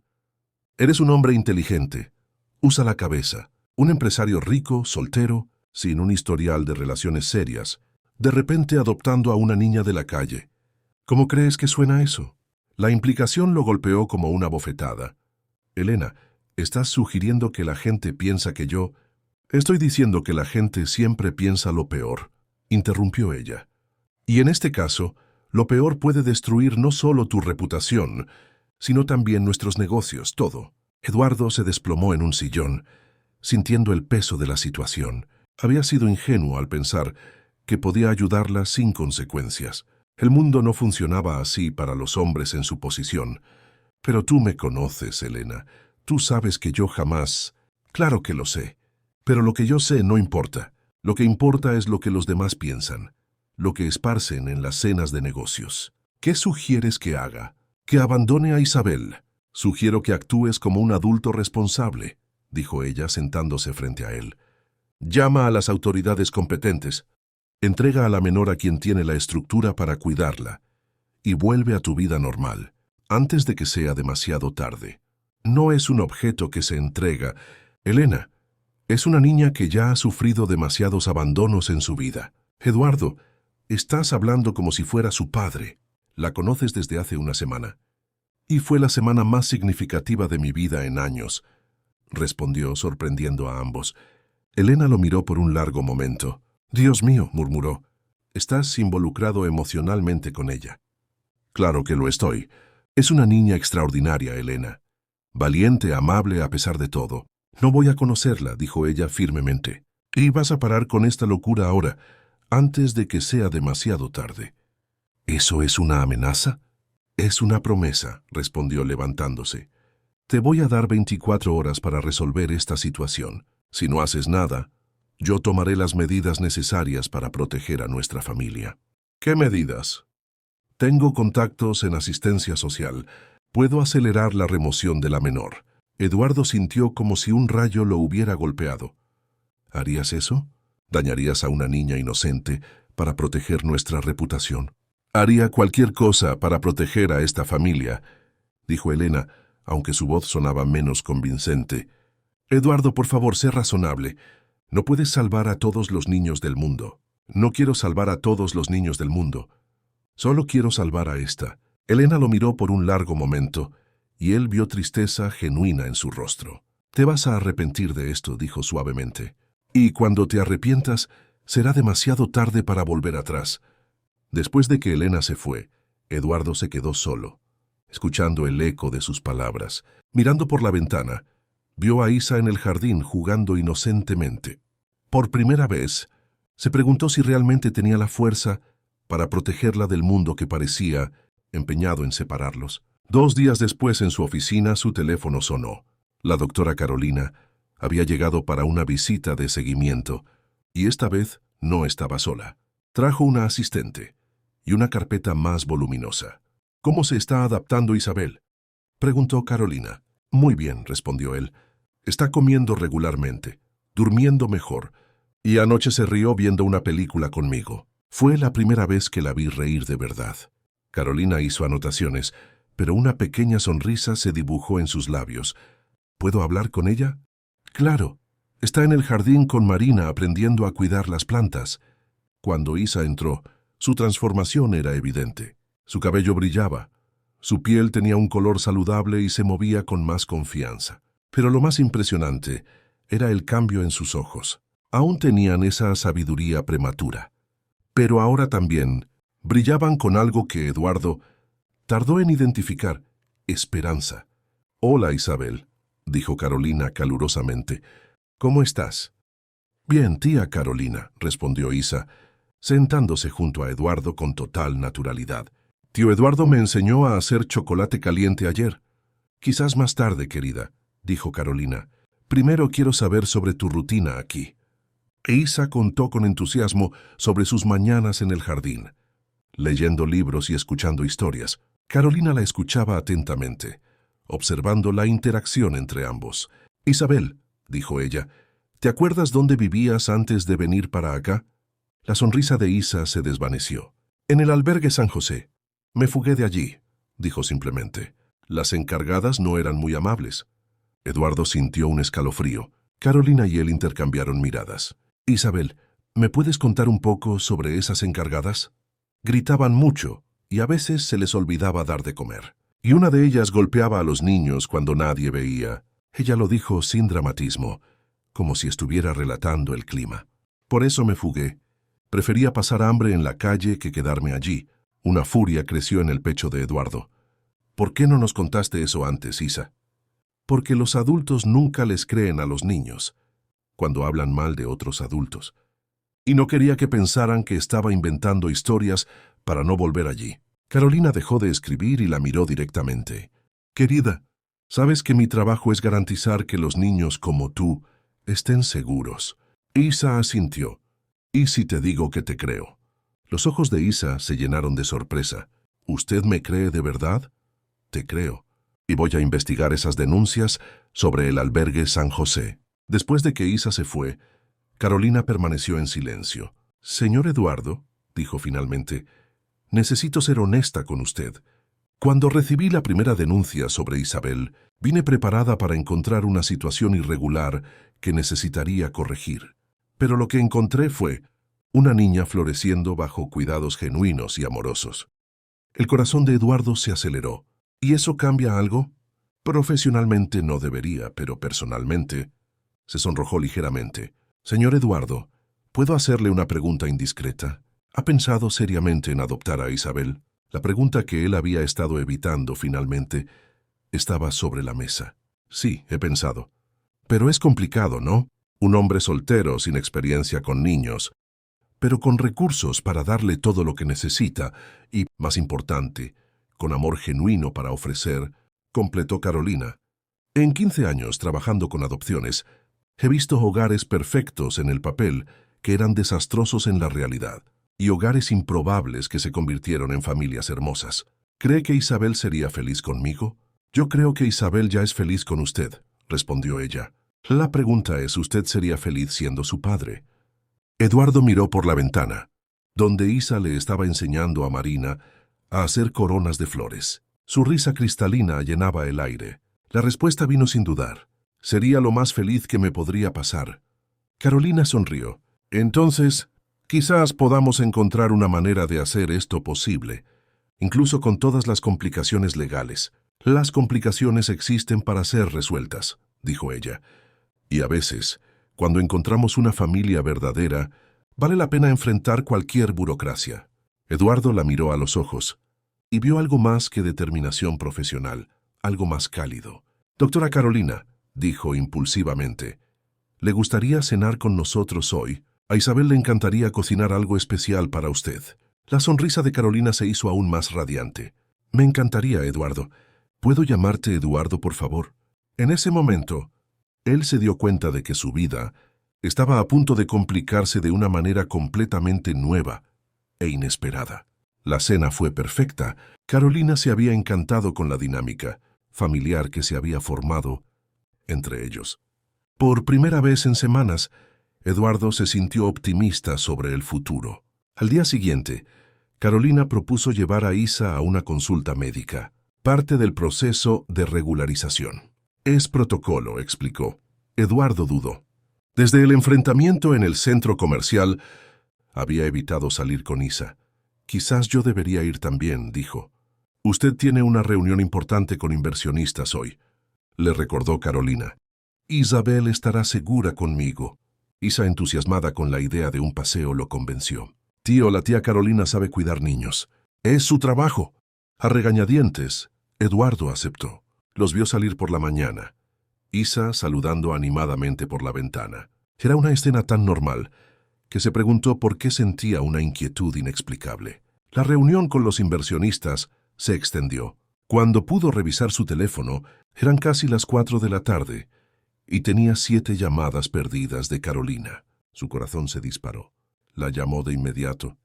Speaker 1: Eres un hombre inteligente. Usa la cabeza. Un empresario rico, soltero, sin un historial de relaciones serias, de repente adoptando a una niña de la calle. ¿Cómo crees que suena eso? La implicación lo golpeó como una bofetada. Elena, ¿estás sugiriendo que la gente piensa que yo...? Estoy diciendo que la gente siempre piensa lo peor, interrumpió ella. Y en este caso, lo peor puede destruir no solo tu reputación, sino también nuestros negocios, todo. Eduardo se desplomó en un sillón, sintiendo el peso de la situación. Había sido ingenuo al pensar que podía ayudarla sin consecuencias. El mundo no funcionaba así para los hombres en su posición. Pero tú me conoces, Elena. Tú sabes que yo jamás... Claro que lo sé. Pero lo que yo sé no importa. Lo que importa es lo que los demás piensan, lo que esparcen en las cenas de negocios. ¿Qué sugieres que haga? Que abandone a Isabel. Sugiero que actúes como un adulto responsable, dijo ella sentándose frente a él. Llama a las autoridades competentes. Entrega a la menor a quien tiene la estructura para cuidarla. Y vuelve a tu vida normal, antes de que sea demasiado tarde. No es un objeto que se entrega. Elena, es una niña que ya ha sufrido demasiados abandonos en su vida. Eduardo, estás hablando como si fuera su padre. La conoces desde hace una semana. Y fue la semana más significativa de mi vida en años, respondió sorprendiendo a ambos. Elena lo miró por un largo momento. Dios mío, murmuró, estás involucrado emocionalmente con ella. Claro que lo estoy. Es una niña extraordinaria, Elena. Valiente, amable a pesar de todo. No voy a conocerla, dijo ella firmemente. Y vas a parar con esta locura ahora, antes de que sea demasiado tarde. ¿Eso es una amenaza? Es una promesa, respondió levantándose. Te voy a dar 24 horas para resolver esta situación. Si no haces nada, yo tomaré las medidas necesarias para proteger a nuestra familia. ¿Qué medidas? Tengo contactos en asistencia social. Puedo acelerar la remoción de la menor. Eduardo sintió como si un rayo lo hubiera golpeado. ¿Harías eso? ¿Dañarías a una niña inocente para proteger nuestra reputación? Haría cualquier cosa para proteger a esta familia, dijo Elena, aunque su voz sonaba menos convincente. Eduardo, por favor, sé razonable. No puedes salvar a todos los niños del mundo. No quiero salvar a todos los niños del mundo. Solo quiero salvar a esta. Elena lo miró por un largo momento, y él vio tristeza genuina en su rostro. Te vas a arrepentir de esto, dijo suavemente. Y cuando te arrepientas, será demasiado tarde para volver atrás. Después de que Elena se fue, Eduardo se quedó solo, escuchando el eco de sus palabras. Mirando por la ventana, vio a Isa en el jardín jugando inocentemente. Por primera vez, se preguntó si realmente tenía la fuerza para protegerla del mundo que parecía empeñado en separarlos. 2 días después, en su oficina, su teléfono sonó. La doctora Carolina Había llegado para una visita de seguimiento, y esta vez no estaba sola. Trajo una asistente y una carpeta más voluminosa. «¿Cómo se está adaptando Isabel?», preguntó Carolina. «Muy bien», respondió él. «Está comiendo regularmente, durmiendo mejor, y anoche se rió viendo una película conmigo. Fue la primera vez que la vi reír de verdad». Carolina hizo anotaciones, pero una pequeña sonrisa se dibujó en sus labios. «¿Puedo hablar con ella?». «Claro. Está en el jardín con Marina aprendiendo a cuidar las plantas». Cuando Isa entró, su transformación era evidente. Su cabello brillaba, su piel tenía un color saludable y se movía con más confianza. Pero lo más impresionante era el cambio en sus ojos. Aún tenían esa sabiduría prematura, pero ahora también brillaban con algo que Eduardo tardó en identificar: esperanza. «Hola, Isabel», dijo Carolina calurosamente. «¿Cómo estás?». «Bien, tía Carolina», respondió Isa, sentándose junto a Eduardo con total naturalidad. «Tío Eduardo me enseñó a hacer chocolate caliente ayer». «Quizás más tarde, querida», dijo Carolina. «Primero quiero saber sobre tu rutina aquí». E Isa contó con entusiasmo sobre sus mañanas en el jardín, leyendo libros y escuchando historias. Carolina la escuchaba atentamente, observando la interacción entre ambos. «Isabel», dijo ella, «¿te acuerdas dónde vivías antes de venir para acá?». La sonrisa de Isa se desvaneció. «En el albergue San José. Me fugué de allí», dijo simplemente. Las encargadas no eran muy amables. Eduardo sintió un escalofrío. Carolina y él intercambiaron miradas. «Isabel, ¿me puedes contar un poco sobre esas encargadas?». Gritaban mucho y a veces se les olvidaba dar de comer. Y una de ellas golpeaba a los niños cuando nadie veía. Ella lo dijo sin dramatismo, como si estuviera relatando el clima. «Por eso me fugué. Prefería pasar hambre en la calle que quedarme allí». Una furia creció en el pecho de Eduardo. «¿Por qué no nos contaste eso antes, Isa?». «Porque los adultos nunca les creen a los niños cuando hablan mal de otros adultos. Y no quería que pensaran que estaba inventando historias para no volver allí». Carolina dejó de escribir y la miró directamente. «Querida, sabes que mi trabajo es garantizar que los niños como tú estén seguros». Isa asintió. «¿Y si te digo que te creo?». Los ojos de Isa se llenaron de sorpresa. «¿Usted me cree de verdad?». «Te creo. Y voy a investigar esas denuncias sobre el albergue San José». Después de que Isa se fue, Carolina permaneció en silencio. «Señor Eduardo», dijo finalmente, «necesito ser honesta con usted. Cuando recibí la primera denuncia sobre Isabel, vine preparada para encontrar una situación irregular que necesitaría corregir. Pero lo que encontré fue una niña floreciendo bajo cuidados genuinos y amorosos». El corazón de Eduardo se aceleró. «¿Y eso cambia algo?». «Profesionalmente no debería, pero personalmente…». Se sonrojó ligeramente. «Señor Eduardo, ¿puedo hacerle una pregunta indiscreta? ¿Ha pensado seriamente en adoptar a Isabel?». La pregunta que él había estado evitando finalmente estaba sobre la mesa. «Sí, he pensado. Pero es complicado, ¿no? Un hombre soltero sin experiencia con niños, pero con recursos para darle todo lo que necesita y, más importante, con amor genuino para ofrecer», completó Carolina. «En 15 años trabajando con adopciones, he visto hogares perfectos en el papel que eran desastrosos en la realidad, y hogares improbables que se convirtieron en familias hermosas. ¿Cree que Isabel sería feliz conmigo?». «Yo creo que Isabel ya es feliz con usted», respondió ella. «La pregunta es, ¿usted sería feliz siendo su padre?». Eduardo miró por la ventana, donde Isa le estaba enseñando a Marina a hacer coronas de flores. Su risa cristalina llenaba el aire. La respuesta vino sin dudar. «Sería lo más feliz que me podría pasar». Carolina sonrió. «Entonces, quizás podamos encontrar una manera de hacer esto posible, incluso con todas las complicaciones legales». «Las complicaciones existen para ser resueltas», dijo ella. «Y a veces, cuando encontramos una familia verdadera, vale la pena enfrentar cualquier burocracia». Eduardo la miró a los ojos y vio algo más que determinación profesional, algo más cálido. «Doctora Carolina», dijo impulsivamente, «¿le gustaría cenar con nosotros hoy? A Isabel le encantaría cocinar algo especial para usted». La sonrisa de Carolina se hizo aún más radiante. «Me encantaría, Eduardo. ¿Puedo llamarte Eduardo, por favor?». En ese momento, Él se dio cuenta de que su vida estaba a punto de complicarse de una manera completamente nueva e inesperada. La cena fue perfecta. Carolina se había encantado con la dinámica familiar que se había formado entre ellos. Por primera vez en semanas, Eduardo se sintió optimista sobre el futuro. Al día siguiente, Carolina propuso llevar a Isa a una consulta médica, parte del proceso de regularización. Es protocolo, explicó. Eduardo dudó. Desde el enfrentamiento en el centro comercial, había evitado salir con Isa. Quizás yo debería ir también, dijo. Usted tiene una reunión importante con inversionistas hoy, le recordó Carolina. Isabel estará segura conmigo. Isa, entusiasmada con la idea de un paseo, lo convenció. Tío, la tía Carolina sabe cuidar niños. Es su trabajo. A regañadientes, Eduardo aceptó. Los vio salir por la mañana. Isa saludando animadamente por la ventana. Era una escena tan normal que se preguntó por qué sentía una inquietud inexplicable. La reunión con los inversionistas se extendió. Cuando pudo revisar su teléfono, eran casi las 4 de la tarde y tenía 7 llamadas perdidas de Carolina. Su corazón se disparó. La llamó de inmediato.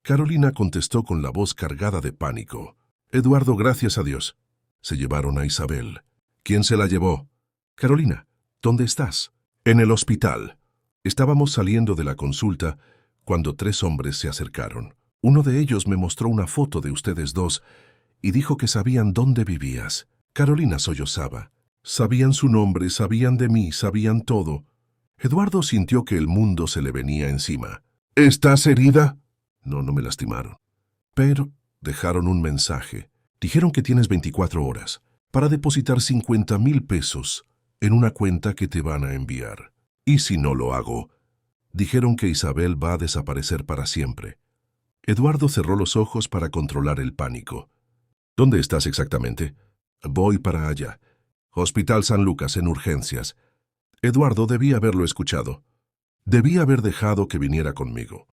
Speaker 1: Carolina contestó con la voz cargada de pánico. Eduardo, gracias a Dios. Se llevaron a Isabel. ¿Quién se la llevó? Carolina, ¿dónde estás? En el hospital. Estábamos saliendo de la consulta cuando 3 hombres se acercaron. Uno de ellos me mostró una foto de ustedes dos y dijo que sabían dónde vivías. Carolina sollozaba. Sabían su nombre, sabían de mí, sabían todo. Eduardo sintió que el mundo se le venía encima. ¿Estás herida? No, no me lastimaron. Pero dejaron un mensaje. Dijeron que tienes 24 horas para depositar 50,000 pesos en una cuenta que te van a enviar. ¿Y si no lo hago? Dijeron que Isabel va a desaparecer para siempre. Eduardo cerró los ojos para controlar el pánico. ¿Dónde estás exactamente? Voy para allá. Hospital San Lucas, en urgencias. Eduardo debía haberlo escuchado. Debía haber dejado que viniera conmigo.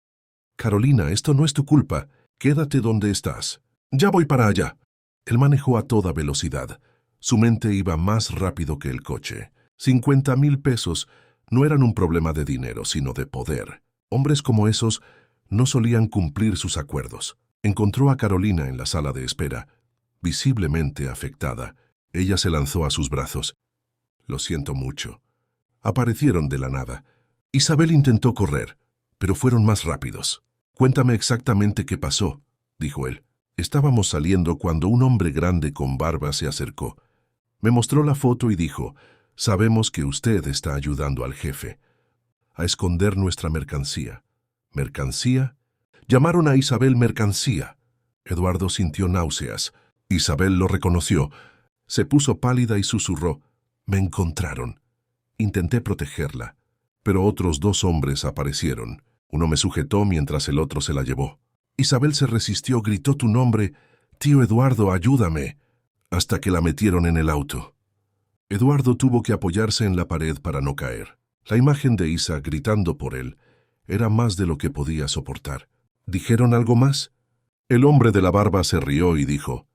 Speaker 1: Carolina, esto no es tu culpa. Quédate donde estás. Ya voy para allá. Él manejó a toda velocidad. Su mente iba más rápido que el coche. 50,000 pesos no eran un problema de dinero, sino de poder. Hombres como esos no solían cumplir sus acuerdos. Encontró a Carolina en la sala de espera, visiblemente afectada. Ella se lanzó a sus brazos. Lo siento mucho. Aparecieron de la nada. Isabel intentó correr, pero fueron más rápidos. Cuéntame exactamente qué pasó, dijo él. Estábamos saliendo cuando un hombre grande con barba se acercó. Me mostró la foto y dijo, sabemos que usted está ayudando al jefe a esconder nuestra mercancía. ¿Mercancía? Llamaron a Isabel mercancía. Eduardo sintió náuseas. Isabel lo reconoció. Se puso pálida y susurró. Me encontraron. Intenté protegerla, pero otros 2 hombres aparecieron. Uno me sujetó mientras el otro se la llevó. Isabel se resistió, gritó tu nombre. Tío Eduardo, ayúdame. Hasta que la metieron en el auto. Eduardo tuvo que apoyarse en la pared para no caer. La imagen de Isa gritando por él era más de lo que podía soportar. ¿Dijeron algo más? El hombre de la barba se rió y dijo,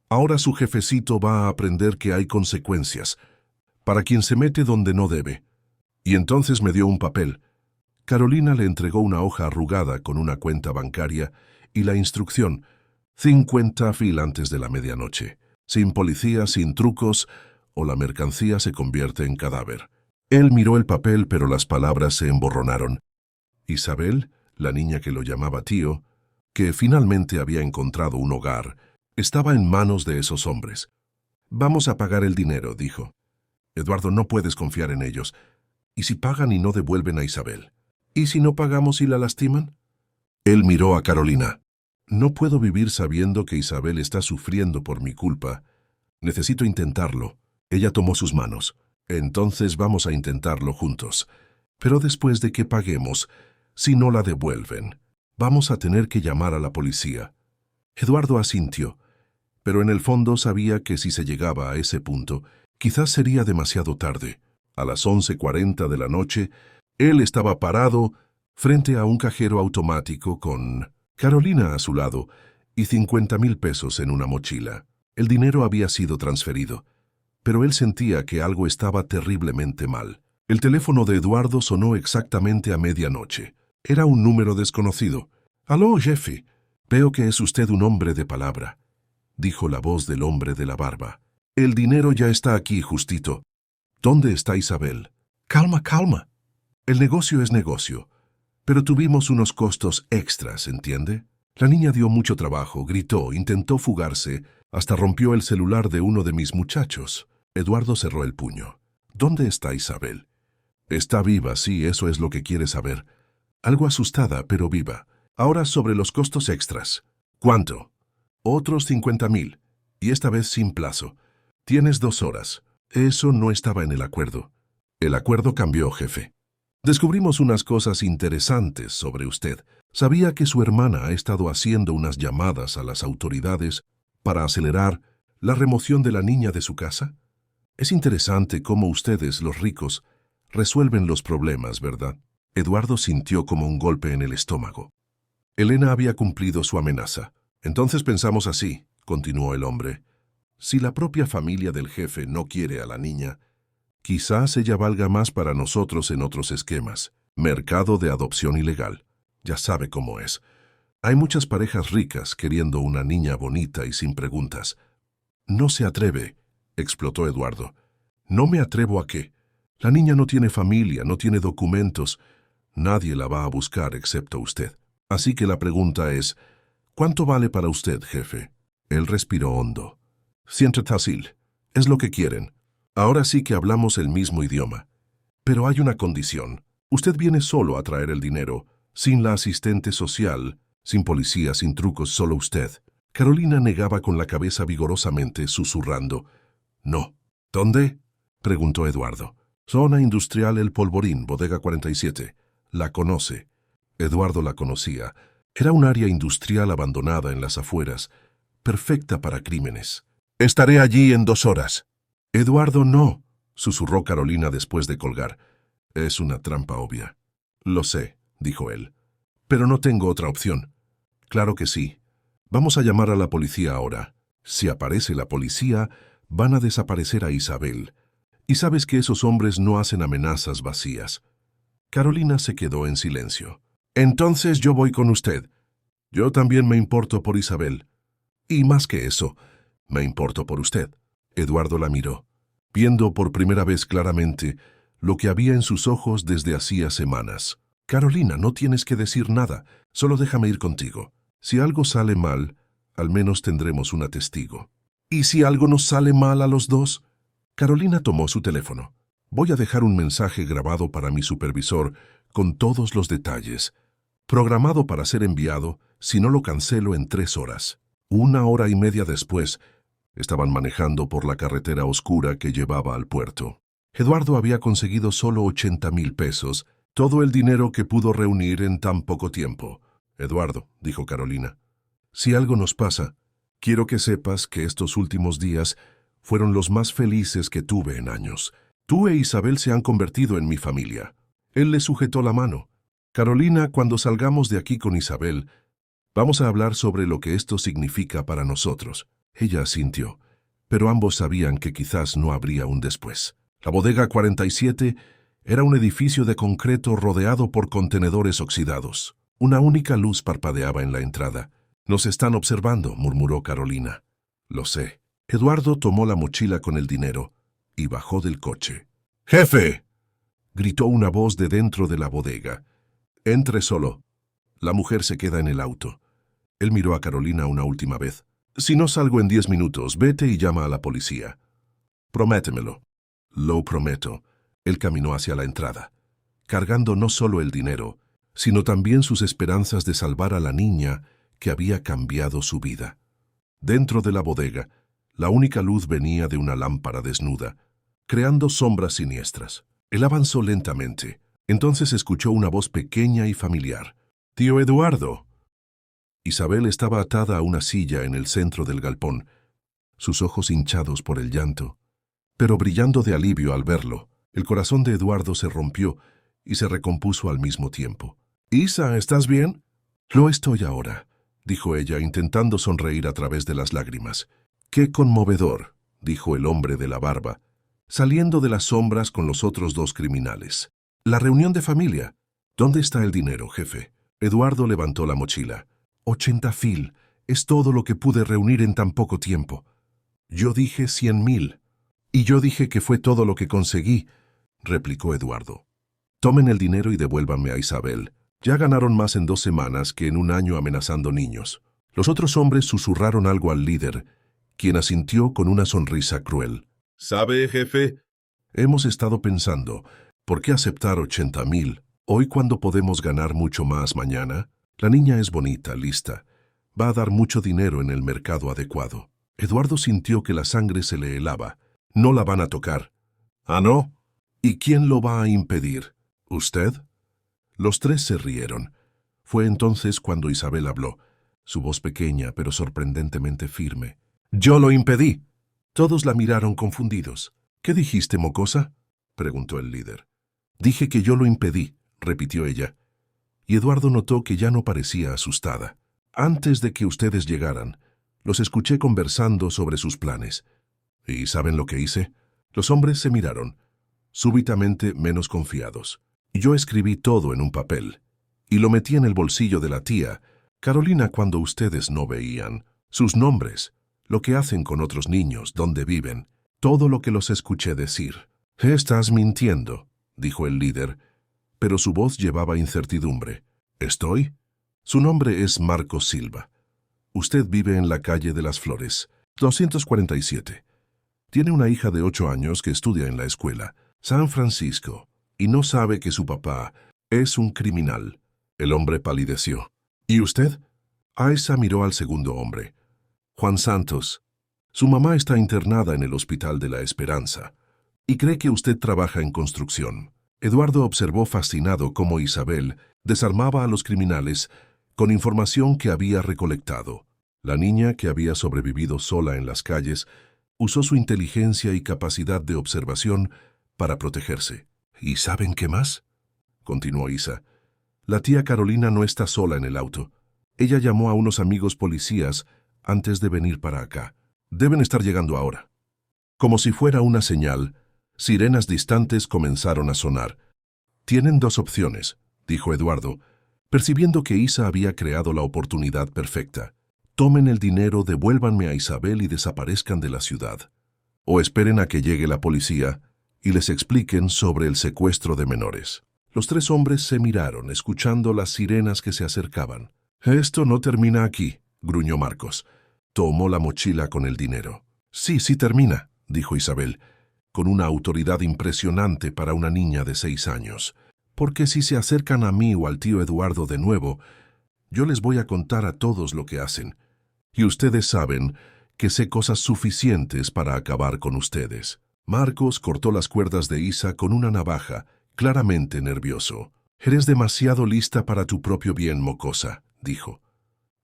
Speaker 1: ahora su jefecito va a aprender que hay consecuencias para quien se mete donde no debe. Y entonces me dio un papel. Carolina le entregó una hoja arrugada con una cuenta bancaria y la instrucción, 50,000 antes de la medianoche. Sin policía, sin trucos, o la mercancía se convierte en cadáver. Él miró el papel, pero las palabras se emborronaron. Isabel, la niña que lo llamaba tío, que finalmente había encontrado un hogar, estaba en manos de esos hombres. Vamos a pagar el dinero, dijo. Eduardo, no puedes confiar en ellos. ¿Y si pagan y no devuelven a Isabel? ¿Y si no pagamos y la lastiman? Él miró a Carolina. No puedo vivir sabiendo que Isabel está sufriendo por mi culpa. Necesito intentarlo. Ella tomó sus manos. Entonces vamos a intentarlo juntos. Pero después de que paguemos, si no la devuelven, vamos a tener que llamar a la policía. Eduardo asintió, pero en el fondo sabía que si se llegaba a ese punto, quizás sería demasiado tarde. A las 11:40 de la noche, él estaba parado frente a un cajero automático con Carolina a su lado y 50,000 pesos en una mochila. El dinero había sido transferido. pero él sentía que algo estaba terriblemente mal. El teléfono de Eduardo sonó exactamente a medianoche. Era un número desconocido. «Aló, jefe. Veo que es usted un hombre de palabra», dijo la voz del hombre de la barba. «El dinero ya está aquí, justito. ¿Dónde está Isabel?» «Calma, calma. El negocio es negocio. Pero tuvimos unos costos extras, ¿entiende? La niña dio mucho trabajo, gritó, intentó fugarse, hasta rompió el celular de uno de mis muchachos». Eduardo cerró el puño. «¿Dónde está Isabel?» «Está viva, sí, eso es lo que quiere saber. Algo asustada, pero viva. Ahora sobre los costos extras». «¿Cuánto?» «Otros 50,000. Y esta vez sin plazo. Tienes 2 horas. Eso no estaba en el acuerdo». «El acuerdo cambió, jefe. Descubrimos unas cosas interesantes sobre usted. ¿Sabía que su hermana ha estado haciendo unas llamadas a las autoridades para acelerar la remoción de la niña de su casa? Es interesante cómo ustedes, los ricos, resuelven los problemas, ¿verdad?» Eduardo sintió como un golpe en el estómago. Elena había cumplido su amenaza. «Entonces pensamos así», continuó el hombre. «Si la propia familia del jefe no quiere a la niña, quizás ella valga más para nosotros en otros esquemas. Mercado de adopción ilegal. Ya sabe cómo es. Hay muchas parejas ricas queriendo una niña bonita y sin preguntas». «No se atreve», explotó Eduardo. «¿No me atrevo a qué? La niña no tiene familia, no tiene documentos. Nadie la va a buscar excepto usted. Así que la pregunta es, ¿cuánto vale para usted, jefe?» Él respiró hondo. «100 fácil. Es lo que quieren. Ahora sí que hablamos el mismo idioma. Pero hay una condición. Usted viene solo a traer el dinero, sin la asistente social, sin policía, sin trucos, solo usted». Carolina negaba con la cabeza vigorosamente, susurrando. «No». «¿Dónde?», preguntó Eduardo. «Zona Industrial El Polvorín, Bodega 47. La conoce». Eduardo la conocía. Era un área industrial abandonada en las afueras, perfecta para crímenes. «Estaré allí en 2 horas». «Eduardo, no», susurró Carolina después de colgar. «Es una trampa obvia». «Lo sé», dijo él. «Pero no tengo otra opción». «Claro que sí. Vamos a llamar a la policía ahora. Si aparece la policía, van a desaparecer a Isabel. Y sabes que esos hombres no hacen amenazas vacías». Carolina se quedó en silencio. «Entonces yo voy con usted. Yo también me importo por Isabel. Y más que eso, me importo por usted». Eduardo la miró, viendo por primera vez claramente lo que había en sus ojos desde hacía semanas. «Carolina, no tienes que decir nada. Solo déjame ir contigo. Si algo sale mal, al menos tendremos una testigo». «¿Y si algo nos sale mal a los dos?». Carolina tomó su teléfono. «Voy a dejar un mensaje grabado para mi supervisor con todos los detalles, programado para ser enviado si no lo cancelo en 3 horas». 1 hora y media después, estaban manejando por la carretera oscura que llevaba al puerto. Eduardo había conseguido solo 80,000 pesos, todo el dinero que pudo reunir en tan poco tiempo. «Eduardo», dijo Carolina, «si algo nos pasa, quiero que sepas que estos últimos días fueron los más felices que tuve en años. Tú e Isabel se han convertido en mi familia». Él le sujetó la mano. «Carolina, cuando salgamos de aquí con Isabel, vamos a hablar sobre lo que esto significa para nosotros». Ella asintió, pero ambos sabían que quizás no habría un después. La bodega 47 era un edificio de concreto rodeado por contenedores oxidados. Una única luz parpadeaba en la entrada. «Nos están observando», murmuró Carolina. «Lo sé». Eduardo tomó la mochila con el dinero y bajó del coche. «¡Jefe!», gritó una voz de dentro de la bodega. «Entre solo. La mujer se queda en el auto». Él miró a Carolina una última vez. «Si no salgo en 10 minutos, vete y llama a la policía. Prométemelo». «Lo prometo». Él caminó hacia la entrada, cargando no solo el dinero, sino también sus esperanzas de salvar a la niña que había cambiado su vida. Dentro de la bodega, la única luz venía de una lámpara desnuda, creando sombras siniestras. Él avanzó lentamente. Entonces escuchó una voz pequeña y familiar. «Tío Eduardo». Isabel estaba atada a una silla en el centro del galpón, sus ojos hinchados por el llanto, pero brillando de alivio al verlo. El corazón de Eduardo se rompió y se recompuso al mismo tiempo. «Isa, ¿estás bien?». «Lo estoy ahora», dijo ella, intentando sonreír a través de las lágrimas. «Qué conmovedor», dijo el hombre de la barba, saliendo de las sombras con los otros dos criminales. La reunión de familia. ¿Dónde está el dinero, jefe? Eduardo levantó la mochila. 80 fil. Es todo lo que pude reunir en tan poco tiempo. Yo dije 100.000. Y yo dije que fue todo lo que conseguí, replicó Eduardo. Tomen el dinero y devuélvanme a Isabel. Ya ganaron más en 2 semanas que en un año amenazando niños. Los otros hombres susurraron algo al líder, quien asintió con una sonrisa cruel. ¿Sabe, jefe? Hemos estado pensando, ¿por qué aceptar 80.000? Hoy cuando podemos ganar mucho más mañana. La niña es bonita, lista. Va a dar mucho dinero en el mercado adecuado. Eduardo sintió que la sangre se le helaba. No la van a tocar. ¿Ah, no? ¿Y quién lo va a impedir? ¿Usted? Los tres se rieron. Fue entonces cuando Isabel habló, su voz pequeña pero sorprendentemente firme. ¡Yo lo impedí! Todos la miraron confundidos. ¿Qué dijiste, mocosa?, preguntó el líder. Dije que yo lo impedí, repitió ella. Y Eduardo notó que ya no parecía asustada. Antes de que ustedes llegaran, los escuché conversando sobre sus planes. ¿Y saben lo que hice? Los hombres se miraron, súbitamente menos confiados. Yo escribí todo en un papel y lo metí en el bolsillo de la tía Carolina cuando ustedes no veían. Sus nombres, lo que hacen con otros niños, dónde viven, todo lo que los escuché decir. «Estás mintiendo», dijo el líder, pero su voz llevaba incertidumbre. «¿Estoy?» Su nombre es Marcos Silva. Usted vive en la calle de las Flores, 247. Tiene una hija de 8 años que estudia en la escuela, San Francisco, y no sabe que su papá es un criminal. El hombre palideció. ¿Y usted? Aiza miró al segundo hombre. Juan Santos. Su mamá está internada en el Hospital de la Esperanza y cree que usted trabaja en construcción. Eduardo observó fascinado cómo Isabel desarmaba a los criminales con información que había recolectado. La niña, que había sobrevivido sola en las calles, usó su inteligencia y capacidad de observación para protegerse. ¿Y saben qué más?, continuó Isa. La tía Carolina no está sola en el auto. Ella llamó a unos amigos policías antes de venir para acá. Deben estar llegando ahora. Como si fuera una señal, sirenas distantes comenzaron a sonar. Tienen 2 opciones, dijo Eduardo, percibiendo que Isa había creado la oportunidad perfecta. Tomen el dinero, devuélvanme a Isabel y desaparezcan de la ciudad. O esperen a que llegue la policía y les expliquen sobre el secuestro de menores. Los 3 hombres se miraron, escuchando las sirenas que se acercaban. «Esto no termina aquí», gruñó Marcos. Tomó la mochila con el dinero. «Sí, sí termina», dijo Isabel, con una autoridad impresionante para una niña de 6 años. «Porque si se acercan a mí o al tío Eduardo de nuevo, yo les voy a contar a todos lo que hacen. Y ustedes saben que sé cosas suficientes para acabar con ustedes». Marcos cortó las cuerdas de Isa con una navaja, claramente nervioso. «Eres demasiado lista para tu propio bien, mocosa», dijo.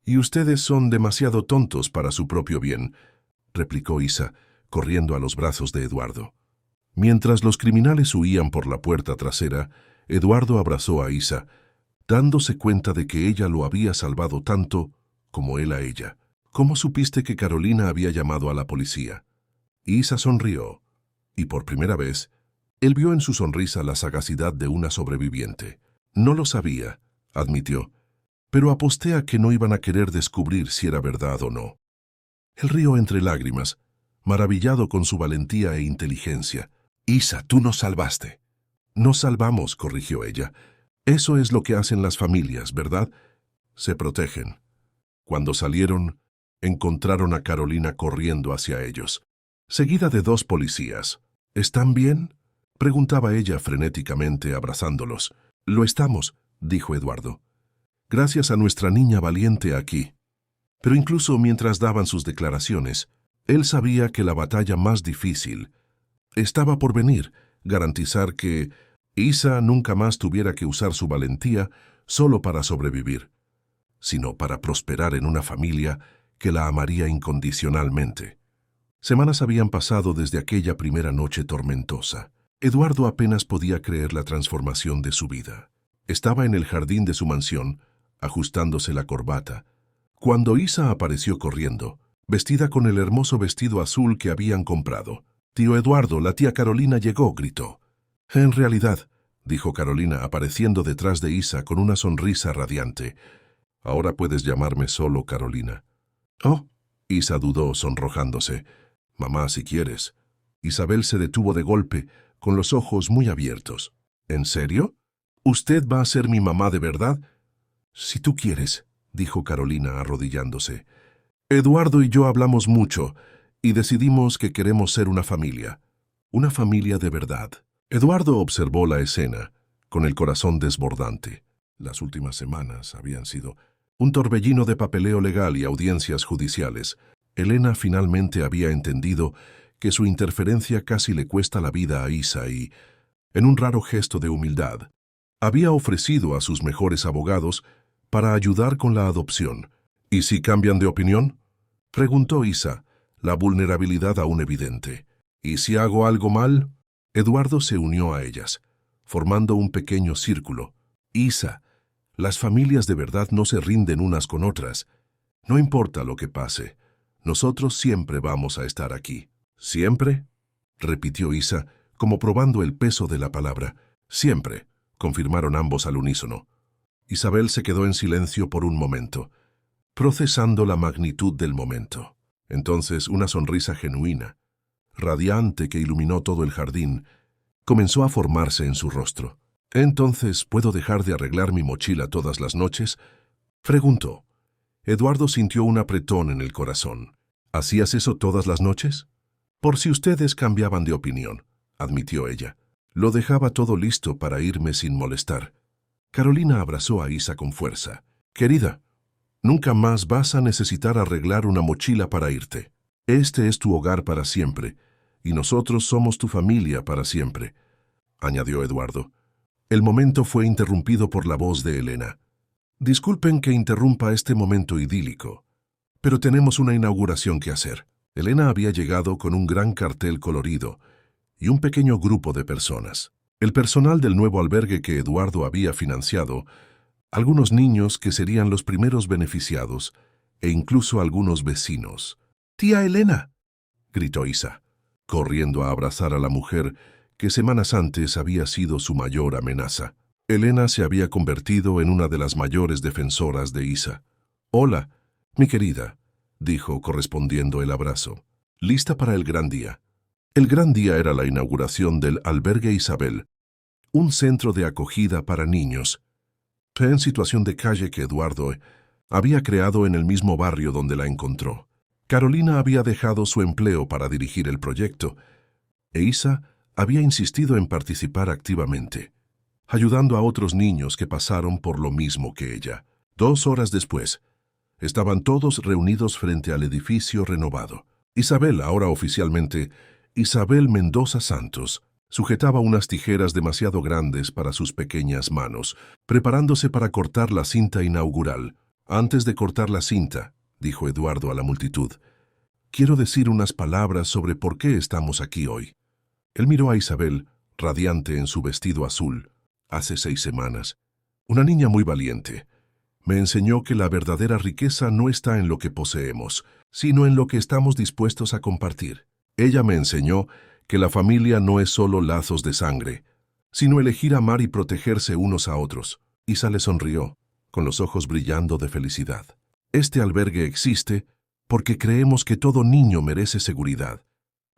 Speaker 1: «Y ustedes son demasiado tontos para su propio bien», replicó Isa, corriendo a los brazos de Eduardo. Mientras los criminales huían por la puerta trasera, Eduardo abrazó a Isa, dándose cuenta de que ella lo había salvado tanto como él a ella. «¿Cómo supiste que Carolina había llamado a la policía?» Isa sonrió, y por primera vez, él vio en su sonrisa la sagacidad de una sobreviviente. «No lo sabía», admitió, «pero aposté a que no iban a querer descubrir si era verdad o no». Él rió entre lágrimas, maravillado con su valentía e inteligencia. «Isa, tú nos salvaste». «Nos salvamos», corrigió ella. «Eso es lo que hacen las familias, ¿verdad? Se protegen». Cuando salieron, encontraron a Carolina corriendo hacia ellos, seguida de 2 policías. «¿Están bien?», preguntaba ella frenéticamente, abrazándolos. «Lo estamos», dijo Eduardo. «Gracias a nuestra niña valiente aquí». Pero incluso mientras daban sus declaraciones, él sabía que la batalla más difícil estaba por venir, garantizar que Isa nunca más tuviera que usar su valentía solo para sobrevivir, sino para prosperar en una familia que la amaría incondicionalmente. Semanas habían pasado desde aquella primera noche tormentosa. Eduardo apenas podía creer la transformación de su vida. Estaba en el jardín de su mansión, ajustándose la corbata, cuando Isa apareció corriendo. vestida con el hermoso vestido azul que habían comprado. «Tío Eduardo, la tía Carolina llegó», gritó. «En realidad», dijo Carolina, apareciendo detrás de Isa con una sonrisa radiante. «Ahora puedes llamarme solo Carolina». «Oh», Isa dudó, sonrojándose. «Mamá, si quieres». Isabel se detuvo de golpe, con los ojos muy abiertos. «¿En serio? ¿Usted va a ser mi mamá de verdad?» «Si tú quieres», dijo Carolina, arrodillándose. «Eduardo y yo hablamos mucho y decidimos que queremos ser una familia de verdad». Eduardo observó la escena, con el corazón desbordante. Las últimas semanas habían sido un torbellino de papeleo legal y audiencias judiciales. Elena finalmente había entendido que su interferencia casi le cuesta la vida a Isa y, en un raro gesto de humildad, había ofrecido a sus mejores abogados para ayudar con la adopción. «¿Y si cambian de opinión?», preguntó Isa, la vulnerabilidad aún evidente. «¿Y si hago algo mal?». Eduardo se unió a ellas, formando un pequeño círculo. «Isa, las familias de verdad no se rinden unas con otras. No importa lo que pase, nosotros siempre vamos a estar aquí». «¿Siempre?», repitió Isa, como probando el peso de la palabra. «Siempre», confirmaron ambos al unísono. Isabel se quedó en silencio por un momento, procesando la magnitud del momento. Entonces una sonrisa genuina, radiante que iluminó todo el jardín, comenzó a formarse en su rostro. «¿Entonces puedo dejar de arreglar mi mochila todas las noches?», preguntó. Eduardo sintió un apretón en el corazón. «¿Hacías eso todas las noches?». «Por si ustedes cambiaban de opinión», admitió ella. «Lo dejaba todo listo para irme sin molestar». Carolina abrazó a Isa con fuerza. «Querida, nunca más vas a necesitar arreglar una mochila para irte. Este es tu hogar para siempre, y nosotros somos tu familia para siempre», añadió Eduardo. El momento fue interrumpido por la voz de Elena. «Disculpen que interrumpa este momento idílico, pero tenemos una inauguración que hacer». Elena había llegado con un gran cartel colorido y un pequeño grupo de personas. El personal del nuevo albergue que Eduardo había financiado, algunos niños que serían los primeros beneficiados, e incluso algunos vecinos. «¡Tía Elena!», gritó Isa, corriendo a abrazar a la mujer que semanas antes había sido su mayor amenaza. Elena se había convertido en una de las mayores defensoras de Isa. «Hola, mi querida», dijo, correspondiendo el abrazo. «¿Lista para el gran día?». El gran día era la inauguración del Albergue Isabel, un centro de acogida para niños, en situación de calle que Eduardo había creado en el mismo barrio donde la encontró. Carolina había dejado su empleo para dirigir el proyecto, e Isa había insistido en participar activamente, ayudando a otros niños que pasaron por lo mismo que ella. 2 horas después, estaban todos reunidos frente al edificio renovado. Isabel, ahora oficialmente Isabel Mendoza Santos, sujetaba unas tijeras demasiado grandes para sus pequeñas manos, preparándose para cortar la cinta inaugural. «Antes de cortar la cinta», dijo Eduardo a la multitud, «quiero decir unas palabras sobre por qué estamos aquí hoy». Él miró a Isabel, radiante en su vestido azul. «Hace 6 semanas, una niña muy valiente me enseñó que la verdadera riqueza no está en lo que poseemos, sino en lo que estamos dispuestos a compartir. Ella me enseñó que la familia no es solo lazos de sangre, sino elegir amar y protegerse unos a otros». Isa le sonrió, con los ojos brillando de felicidad. «Este albergue existe porque creemos que todo niño merece seguridad,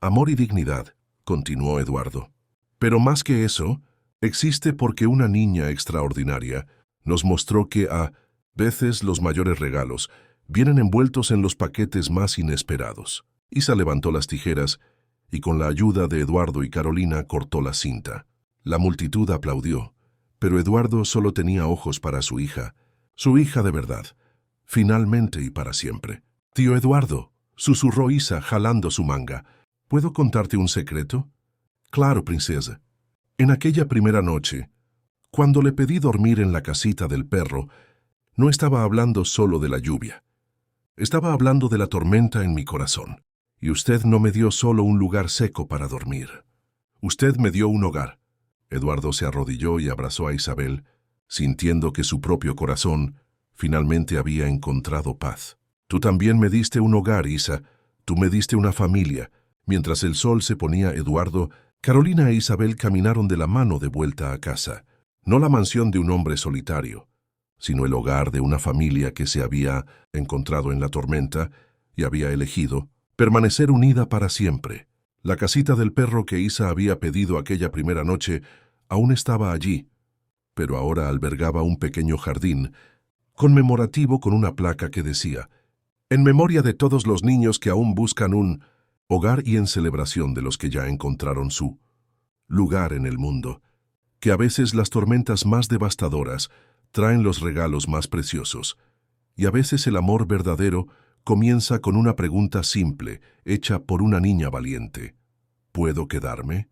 Speaker 1: amor y dignidad», continuó Eduardo. «Pero más que eso, existe porque una niña extraordinaria nos mostró que a veces los mayores regalos vienen envueltos en los paquetes más inesperados». Isa levantó las tijeras y con la ayuda de Eduardo y Carolina cortó la cinta. La multitud aplaudió, pero Eduardo solo tenía ojos para su hija de verdad, finalmente y para siempre. «Tío Eduardo», susurró Isa jalando su manga, «¿puedo contarte un secreto?». «Claro, princesa». En aquella primera noche, cuando le pedí dormir en la casita del perro, no estaba hablando solo de la lluvia. Estaba hablando de la tormenta en mi corazón. Y usted no me dio solo un lugar seco para dormir. Usted me dio un hogar». Eduardo se arrodilló y abrazó a Isabel, sintiendo que su propio corazón finalmente había encontrado paz. Tú también me diste un hogar, Isa. Tú me diste una familia. Mientras el sol se ponía, Eduardo, Carolina e Isabel caminaron de la mano de vuelta a casa. No la mansión de un hombre solitario, sino el hogar de una familia que se había encontrado en la tormenta y había elegido permanecer unida para siempre. La casita del perro que Isa había pedido aquella primera noche aún estaba allí, pero ahora albergaba un pequeño jardín conmemorativo con una placa que decía: en memoria de todos los niños que aún buscan un hogar y en celebración de los que ya encontraron su lugar en el mundo, que a veces las tormentas más devastadoras traen los regalos más preciosos, y a veces el amor verdadero comienza con una pregunta simple, hecha por una niña valiente. ¿Puedo quedarme?